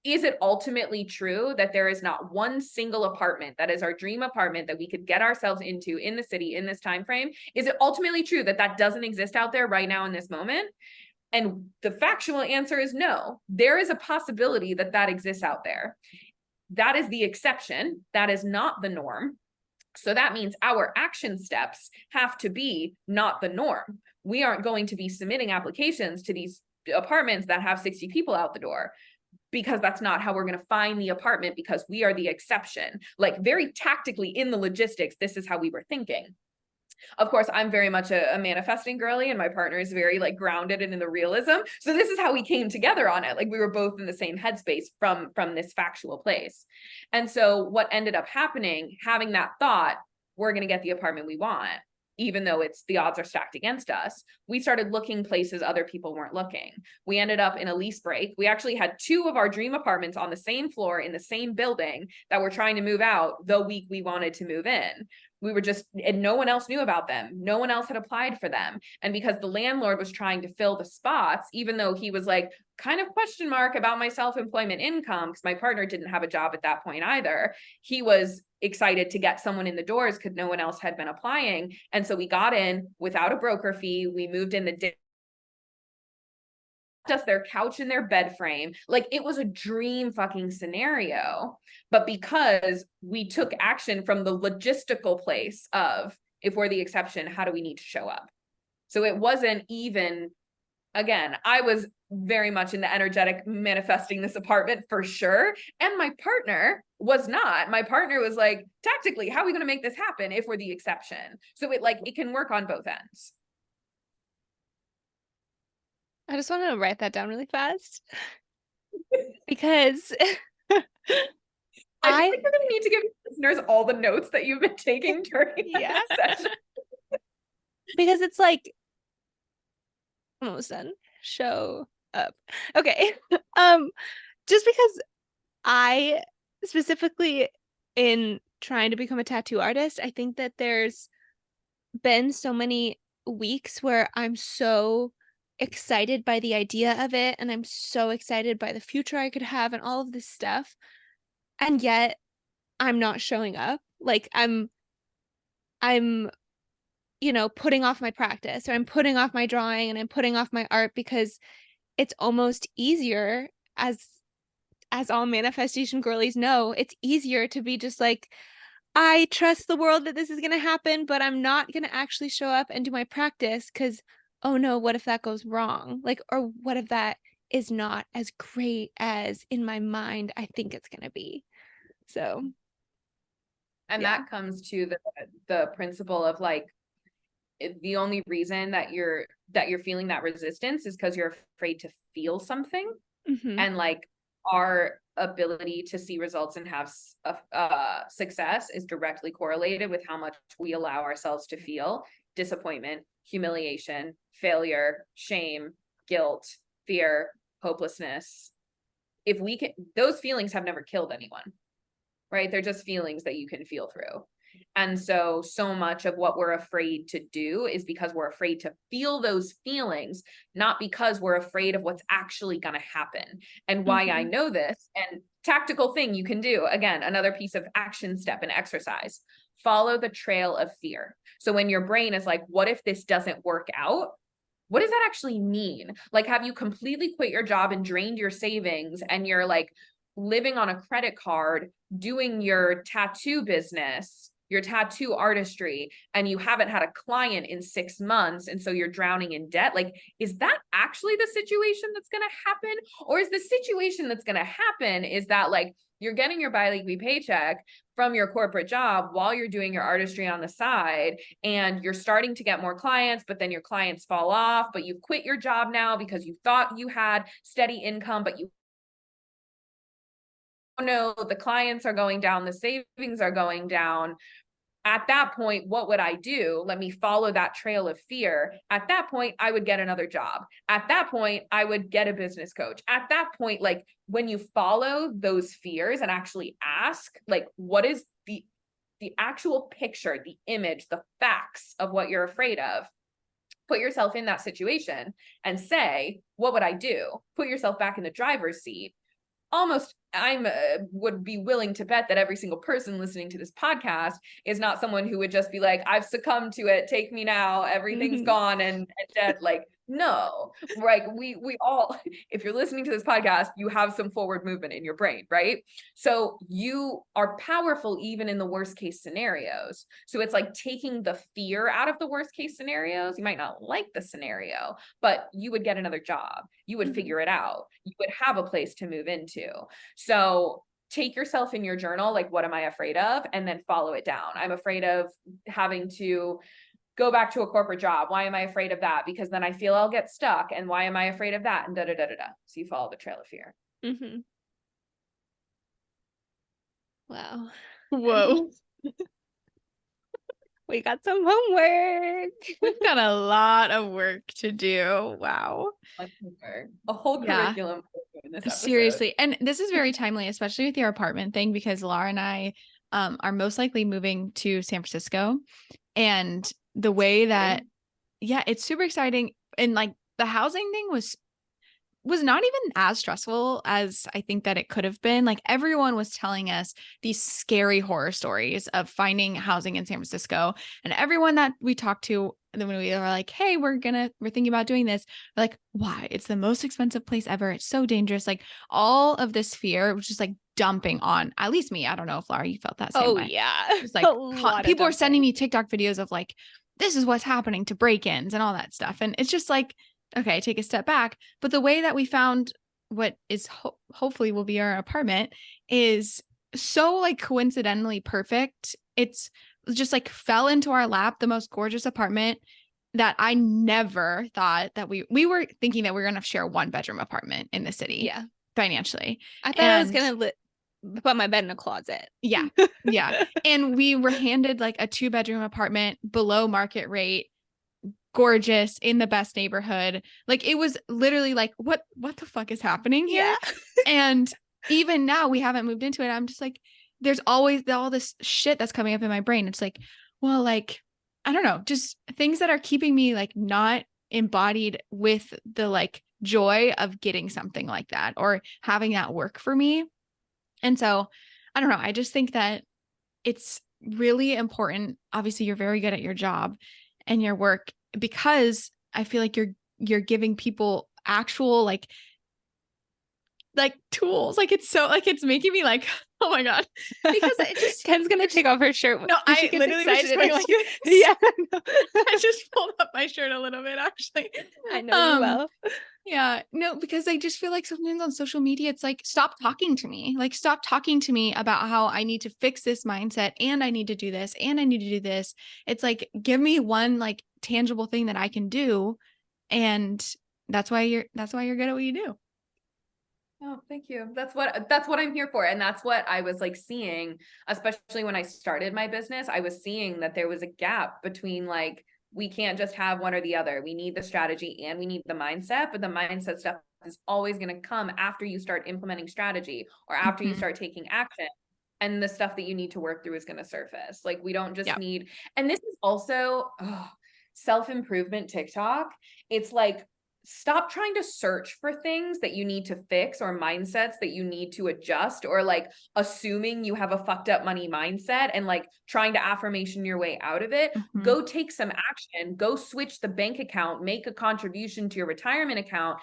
is it ultimately true that there is not one single apartment that is our dream apartment that we could get ourselves into in the city in this time frame? Is it ultimately true that that doesn't exist out there right now in this moment? And the factual answer is no. There is a possibility that that exists out there. That is the exception. That is not the norm. So that means our action steps have to be not the norm. We aren't going to be submitting applications to these apartments that have 60 people out the door, because that's not how we're going to find the apartment, because we are the exception. Like very tactically in the logistics, this is how we were thinking. Of course, I'm very much a manifesting girly, and my partner is very like grounded and in the realism. So this is how we came together on it. Like we were both in the same headspace from this factual place. And so what ended up happening, having that thought, we're going to get the apartment we want, even though the odds are stacked against us, we started looking places other people weren't looking. We ended up in a lease break. We actually had 2 of our dream apartments on the same floor in the same building that we're trying to move out the week we wanted to move in. We were just, and no one else knew about them. No one else had applied for them. And because the landlord was trying to fill the spots, even though he was like, kind of question mark about my self-employment income, because my partner didn't have a job at that point either, he was excited to get someone in the doors because no one else had been applying. And so we got in without a broker fee. We moved in the day, us their couch and their bed frame. Like it was a dream fucking scenario. But because we took action from the logistical place of, if we're the exception, how do we need to show up? So it wasn't even, again, I was very much in the energetic manifesting this apartment for sure. And my partner was not. My partner was like, tactically, how are we going to make this happen if we're the exception? So it can work on both ends. I just want to write that down really fast because I think we're going to need to give listeners all the notes that you've been taking during Yeah. this session. Because it's like almost done. Show up. Okay. Just because I specifically, in trying to become a tattoo artist, I think that there's been so many weeks where I'm so excited by the idea of it, and I'm so excited by the future I could have and all of this stuff. And yet I'm not showing up. Like I'm putting off my practice, or I'm putting off my drawing, and I'm putting off my art because it's almost easier, as all manifestation girlies know, it's easier to be just like, I trust the world that this is going to happen, but I'm not going to actually show up and do my practice because, oh no, what if that goes wrong? Like, or what if that is not as great as in my mind I think it's going to be? So. And Yeah. that comes to the principle of like, the only reason that you're feeling that resistance is because you're afraid to feel something. Mhm. And like our ability to see results and have success is directly correlated with how much we allow ourselves to feel disappointment, humiliation, failure, shame, guilt, fear, hopelessness. If we can, those feelings have never killed anyone, right? They're just feelings that you can feel through. And so much of what we're afraid to do is because we're afraid to feel those feelings, not because we're afraid of what's actually going to happen. And why I know this, and tactical thing you can do, again, another piece of action step and exercise, follow the trail of fear. So when your brain is like, what if this doesn't work out? What does that actually mean? Like, have you completely quit your job and drained your savings and you're like living on a credit card, doing your tattoo business, your tattoo artistry, and you haven't had a client in 6 months, and so you're drowning in debt? Like, is that actually the situation that's going to happen? Or is the situation that's going to happen is that like you're getting your biweekly paycheck from your corporate job while you're doing your artistry on the side, and you're starting to get more clients, but then your clients fall off, but you've quit your job now because you thought you had steady income, but you know the clients are going down, the savings are going down. At that point, what would I do? Let me follow that trail of fear. At that point, I would get another job. At that point, I would get a business coach. At that point, like when you follow those fears and actually ask, like, what is the actual picture, the image, the facts of what you're afraid of? Put yourself in that situation and say, what would I do? Put yourself back in the driver's seat. Almost, would be willing to bet that every single person listening to this podcast is not someone who would just be like, I've succumbed to it, take me now, everything's gone and dead. Like, no, like we all, if you're listening to this podcast, you have some forward movement in your brain, right? So you are powerful even in the worst case scenarios. So it's like taking the fear out of the worst case scenarios. You might not like the scenario, but you would get another job. You would figure it out. You would have a place to move into. So take yourself in your journal, like, what am I afraid of? And then follow it down. I'm afraid of having to go back to a corporate job. Why am I afraid of that? Because then I feel I'll get stuck. And why am I afraid of that? And da da da da da. So you follow the trail of fear. Wow. Whoa. We got some homework. We've got a lot of work to do. Wow. A whole Yeah. curriculum in this episode. Seriously. And this is very timely, especially with your apartment thing, because Laura and I are most likely moving to San Francisco. And the way that, yeah, it's super exciting. And like the housing thing was not even as stressful as I think that it could have been. Like everyone was telling us these scary horror stories of finding housing in San Francisco. And everyone that we talked to, and then when we were like, hey, we're thinking about doing this, we're like, why? It's the most expensive place ever. It's so dangerous. Like all of this fear was just like dumping on at least me. I don't know if Laura, you felt that same way. Yeah. It's like people were sending me TikTok videos of like, this is what's happening to break-ins and all that stuff. And it's just like, okay, take a step back. But the way that we found what is hopefully will be our apartment is so like coincidentally perfect. It's just like fell into our lap, the most gorgeous apartment that I never thought that we were thinking that we were going to share a 1-bedroom apartment in the city. Yeah. Financially. I thought I was going to put my bed in a closet. Yeah. Yeah. And we were handed like a 2-bedroom apartment below market rate, gorgeous, in the best neighborhood. Like it was literally like, what the fuck is happening here? Yeah. And even now we haven't moved into it. I'm just like, there's always all this shit that's coming up in my brain. It's like, well, like, I don't know, just things that are keeping me like not embodied with the like joy of getting something like that or having that work for me. And so I don't know. I just think that it's really important. Obviously, you're very good at your job and your work, because I feel like you're giving people actual like tools. Like it's so like it's making me like, oh my God. Because it just Ken's gonna take off her shirt. No, I literally was just going like this. Yeah. I just pulled up my shirt a little bit actually. I know you well. Yeah, no, because I just feel like sometimes on social media, it's like, stop talking to me. Like, stop talking to me about how I need to fix this mindset and I need to do this and I need to do this. It's like, give me one like tangible thing that I can do. And that's why you're good at what you do. Oh, thank you. That's what I'm here for. And that's what I was like seeing, especially when I started my business. I was seeing that there was a gap between like, we can't just have one or the other. We need the strategy and we need the mindset, but the mindset stuff is always going to come after you start implementing strategy or after you start taking action. and the stuff that you need to work through is going to surface. Like we don't just Yeah. need, and this is also self-improvement TikTok. It's like, stop trying to search for things that you need to fix or mindsets that you need to adjust, or like assuming you have a fucked up money mindset and like trying to affirmation your way out of it. Mhm. Go take some action, go switch the bank account, make a contribution to your retirement account,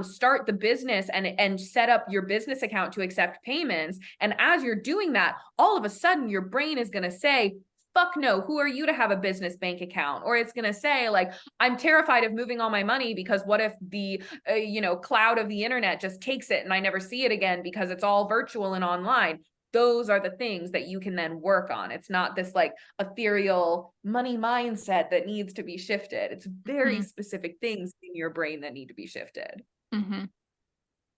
start the business and set up your business account to accept payments. And as you're doing that, all of a sudden your brain is going to say, fuck no, who are you to have a business bank account? Or it's going to say like, I'm terrified of moving all my money because what if the, cloud of the internet just takes it and I never see it again because it's all virtual and online. Those are the things that you can then work on. It's not this like ethereal money mindset that needs to be shifted. It's very specific things in your brain that need to be shifted.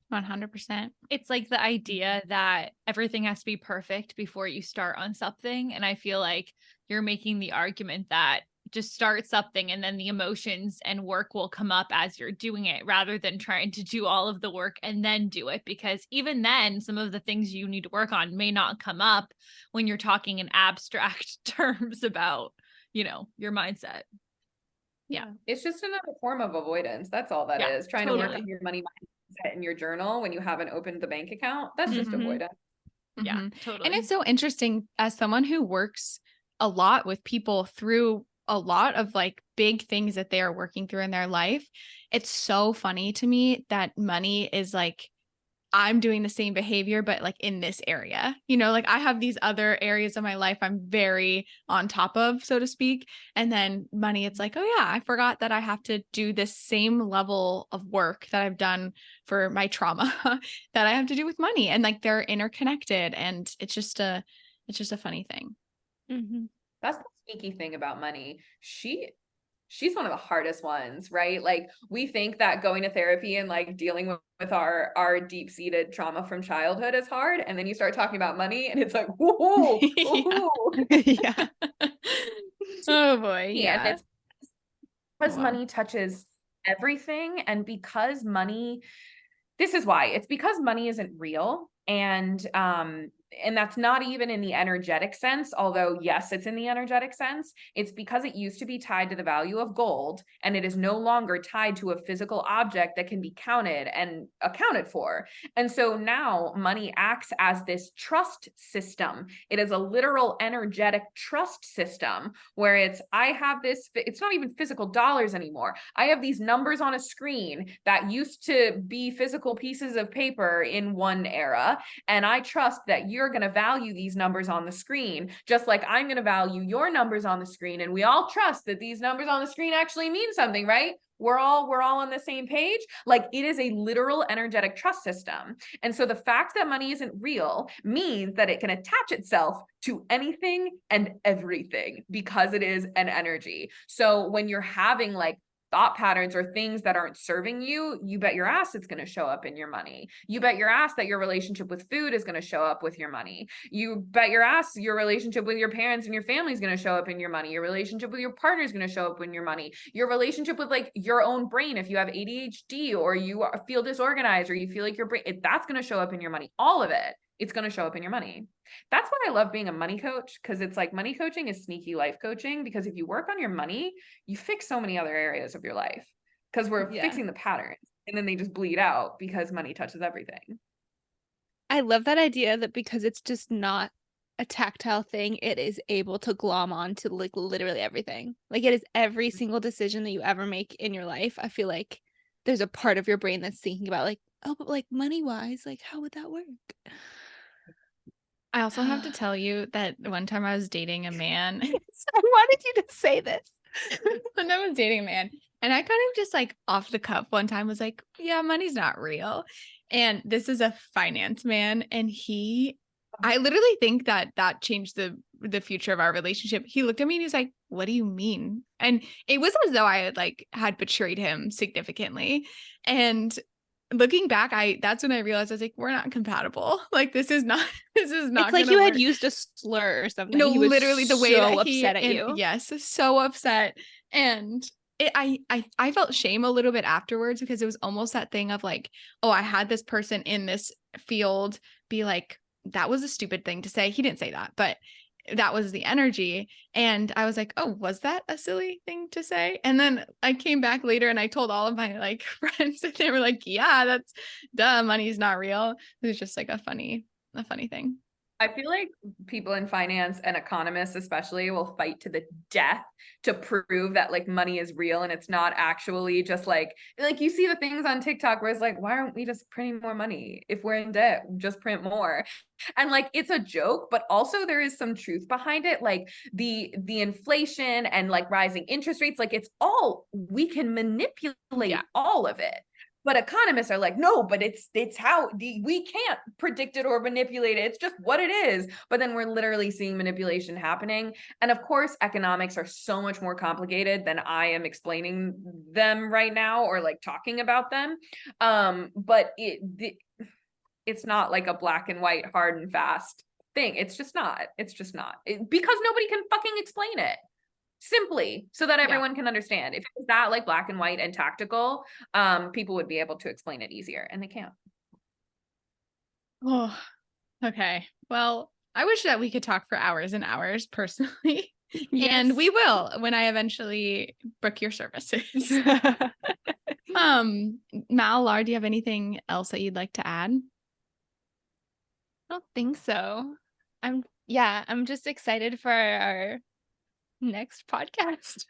100%. It's like the idea that everything has to be perfect before you start on something. And I feel like you're making the argument that just start something and then the emotions and work will come up as you're doing it, rather than trying to do all of the work and then do it. Because even then, some of the things you need to work on may not come up when you're talking in abstract terms about, your mindset. Yeah. It's just another form of avoidance. That's all that is. Trying to work totally. on your money mindset in your journal when you haven't opened the bank account. That's just avoidance. Yeah, totally. And it's so interesting, as someone who works a lot with people through a lot of like big things that they are working through in their life. It's so funny to me that money is like, I'm doing the same behavior, but like in this area, like I have these other areas of my life I'm very on top of, so to speak. And then money, it's like, oh yeah, I forgot that I have to do this same level of work that I've done for my trauma that I have to do with money. And like they're interconnected, and it's just a funny thing. That's the sneaky thing about money. She's one of the hardest ones, right? Like we think that going to therapy and like dealing with our deep-seated trauma from childhood is hard. And then you start talking about money and it's like, whoa, Yeah. Oh boy. Yeah. And it's because money touches everything. And because money, this is why. It's because money isn't real. And that's not even in the energetic sense, although yes, it's in the energetic sense. It's because it used to be tied to the value of gold, and it is no longer tied to a physical object that can be counted and accounted for. And so now money acts as this trust system. It is a literal energetic trust system where I have this, it's not even physical dollars anymore. I have these numbers on a screen that used to be physical pieces of paper in one era. And I trust that you're going to value these numbers on the screen, just like I'm going to value your numbers on the screen. And we all trust that these numbers on the screen actually mean something, right? We're all on the same page. Like it is a literal energetic trust system. And so the fact that money isn't real means that it can attach itself to anything and everything because it is an energy. So when you're having like thought patterns or things that aren't serving you, you bet your ass it's going to show up in your money. You bet your ass that your relationship with food is going to show up with your money. You bet your ass your relationship with your parents and your family is going to show up in your money. Your relationship with your partner is going to show up in your money. Your relationship with like your own brain, if you have ADHD or you feel disorganized or you feel like your brain, that's going to show up in your money. All of it. It's going to show up in your money. That's why I love being a money coach, because it's like money coaching is sneaky life coaching, because if you work on your money, you fix so many other areas of your life because we're fixing the patterns and then they just bleed out because money touches everything. I love that idea that because it's just not a tactile thing, it is able to glom on to like literally everything. Like it is every single decision that you ever make in your life. I feel like there's a part of your brain that's thinking about like, oh, but like money wise, like how would that work? I also have to tell you that one time I was dating a man. I wanted you to say this. When I was dating a man, and I kind of just like off the cuff one time was like, yeah, money's not real. And this is a finance man. And I literally think that changed the future of our relationship. He looked at me and he was like, what do you mean? And it was as though I had betrayed him significantly. And looking back, that's when I realized I was like, we're not compatible. Like this is not It's like you had used a slur or something. No, He was literally the way so that he upset at you. Yes, so upset. And I felt shame a little bit afterwards, because it was almost that thing of like, oh, I had this person in this field be like that was a stupid thing to say. He didn't say that, but that was the energy. And I was like, oh, was that a silly thing to say? And then I came back later and I told all of my like friends, and they were like, yeah, that's duh, money's not real. It was just like a funny thing. I feel like people in finance and economists especially will fight to the death to prove that like money is real and it's not actually just like you see the things on TikTok where it's like, why aren't we just printing more money? If we're in debt, just print more. And like it's a joke, but also there is some truth behind it. Like the inflation and like rising interest rates, like it's all, we can manipulate all of it. But economists are like, no, but it's how we can't predict it or manipulate it. It's just what it is. But then we're literally seeing manipulation happening. And of course, economics are so much more complicated than I am explaining them right now or like talking about them. But it's not like a black and white, hard and fast thing. It's just not. Because nobody can fucking explain it. Simply so that everyone can understand. If it's that like black and white and tactical, people would be able to explain it easier, and they can't. Oh, okay. Well, I wish that we could talk for hours and hours personally. And we will when I eventually book your services. Mal, Lar, do you have anything else that you'd like to add? I don't think so. I'm just excited for our next podcast.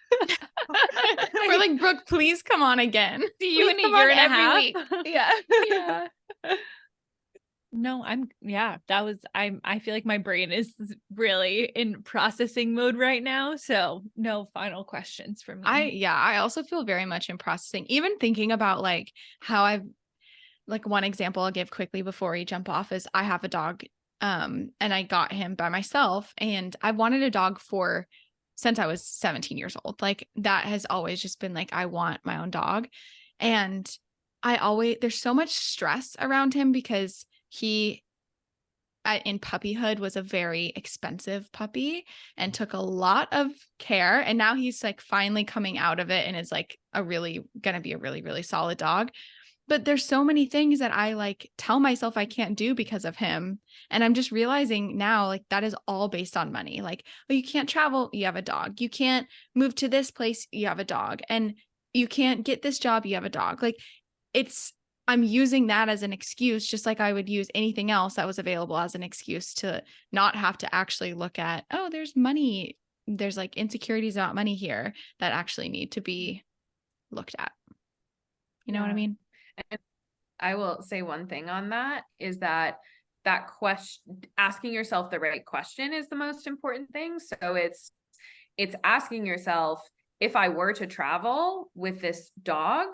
We're like, Brooke, please come on again. See you in a year and a half. Week. Yeah. No, I feel like my brain is really in processing mode right now. So no final questions for me. I also feel very much in processing, even thinking about like how I've, like one example I'll give quickly before we jump off is I have a dog, and I got him by myself, and I wanted a dog since I was 17 years old. Like that has always just been like, I want my own dog. And there's so much stress around him because he, in puppyhood, was a very expensive puppy and took a lot of care. And now he's like finally coming out of it and is like gonna be a really, really solid dog. But there's so many things that I like tell myself I can't do because of him. And I'm just realizing now, like that is all based on money. Like, oh, you can't travel, you have a dog. You can't move to this place, you have a dog. And you can't get this job, you have a dog. Like I'm using that as an excuse, just like I would use anything else that was available as an excuse to not have to actually look at, oh, there's money. There's like insecurities about money here that actually need to be looked at. You know what I mean? And I will say one thing on that is that question, asking yourself the right question is the most important thing. So it's asking yourself, if I were to travel with this dog,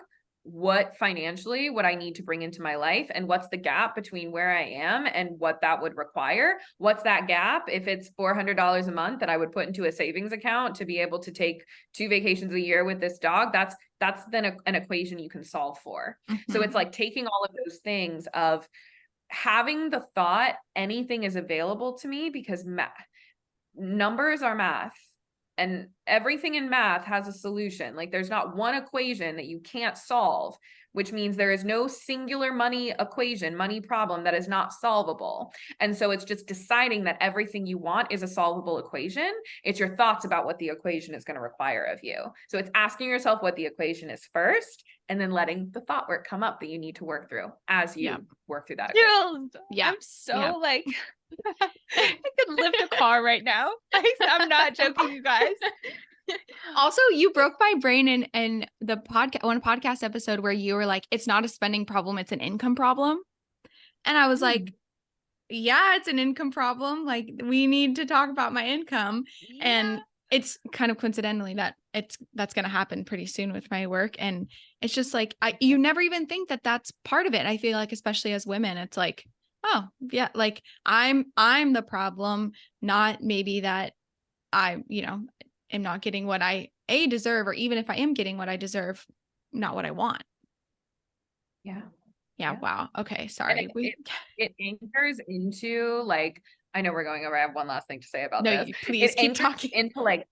what financially would I need to bring into my life? And what's the gap between where I am and what that would require? What's that gap? If it's $400 a month that I would put into a savings account to be able to take 2 vacations a year with this dog, that's then an equation you can solve for. Mm-hmm. So it's like taking all of those things of having the thought, anything is available to me, because numbers are math. And everything in math has a solution. Like there's not one equation that you can't solve, which means there is no singular money problem that is not solvable. And so it's just deciding that everything you want is a solvable equation. It's your thoughts about what the equation is going to require of you. So it's asking yourself what the equation is first, and then letting the thought work come up that you need to work through as you work through that equation. Yeah. I'm so like, I could lift a car right now. I'm not joking, you guys. Also, you broke my brain in the podcast episode where you were like, it's not a spending problem, it's an income problem. And I was like, yeah, it's an income problem. Like we need to talk about my income. Yeah. And it's kind of coincidentally that's going to happen pretty soon with my work. And it's just like, you never even think that that's part of it. I feel like, especially as women, it's like, oh yeah, like I'm the problem, not maybe that I, am not getting what I deserve, or even if I am getting what I deserve, not what I want. Yeah. Wow. Okay. Sorry. It anchors into like, I know we're going over. I have one last thing to say about this. Please keep talking. Into like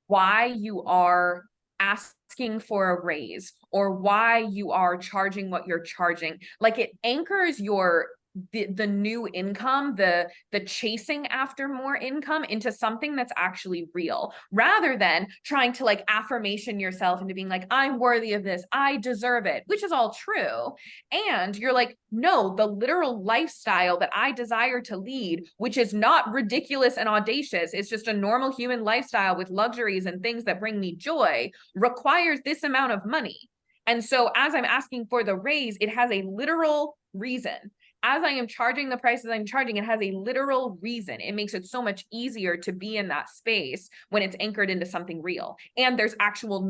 why you are asking for a raise or why you are charging what you're charging. Like it anchors your the new income, the chasing after more income into something that's actually real, rather than trying to like affirmation yourself into being like, I'm worthy of this, I deserve it, which is all true. And you're like, no, the literal lifestyle that I desire to lead, which is not ridiculous and audacious, it's just a normal human lifestyle with luxuries and things that bring me joy, requires this amount of money. And so as I'm asking for the raise, it has a literal reason. As I am charging the prices I'm charging, it has a literal reason. It makes it so much easier to be in that space when it's anchored into something real. And there's actual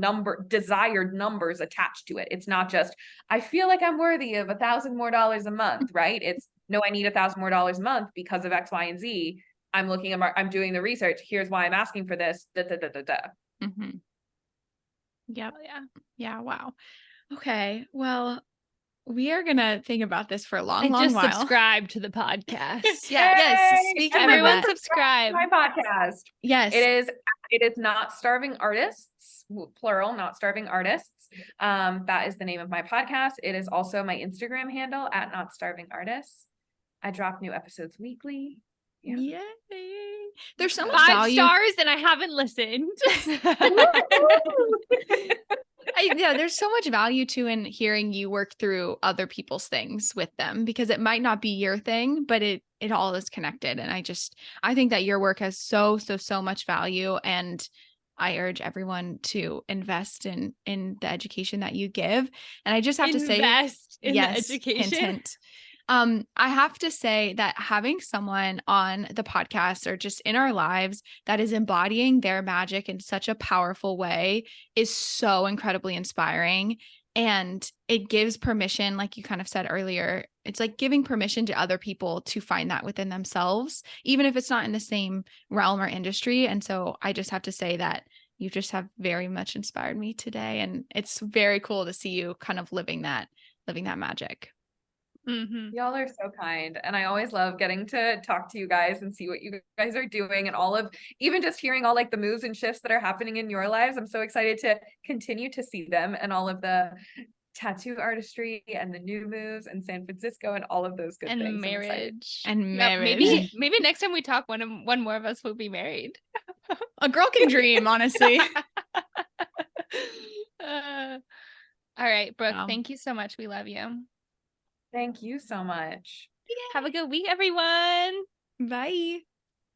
desired numbers attached to it. It's not just, I feel like I'm worthy of $1,000 more a month, right? It's, no, I need $1,000 more a month because of X, Y, and Z. I'm looking at I'm doing the research. Here's why I'm asking for this. Mm-hmm. Yep. Oh, yeah. Yeah. Wow. Okay. Well, we are gonna think about this for a long, And long just while. subscribe to the podcast. Yeah. Yes. Yay! Speaking Everyone of that, subscribe. My podcast. yes. It is Not Starving Artists, plural, Not Starving Artists. That is the name of my podcast. It is also my Instagram handle at Not Starving Artists. I drop new episodes weekly. Yeah. Yay. There's so much 5 value. stars and I haven't listened. Yeah, there's so much value to in hearing you work through other people's things with them, because it might not be your thing, but it all is connected. And I think that your work has so much value, and I urge everyone to invest in the education that you give. And I just have to say, Invest in the yes, education. hint. I have to say that having someone on the podcast or just in our lives that is embodying their magic in such a powerful way is so incredibly inspiring. And it gives permission, like you kind of said earlier, it's like giving permission to other people to find that within themselves, even if it's not in the same realm or industry. And so I just have to say that you just have very much inspired me today. And it's very cool to see you kind of living that magic. Mm-hmm. Y'all are so kind. And I always love getting to talk to you guys and see what you guys are doing, and all of, even just hearing all like the moves and shifts that are happening in your lives. I'm so excited to continue to see them, and all of the tattoo artistry and the new moves in San Francisco and all of those good And things. I'm excited. marriage. And Yep, marriage. maybe next time we talk, one more of us will be married. A girl can dream, honestly. All right, Brooke, Wow. thank you so much. We love you. Thank you so much. Have a good week, everyone. Bye.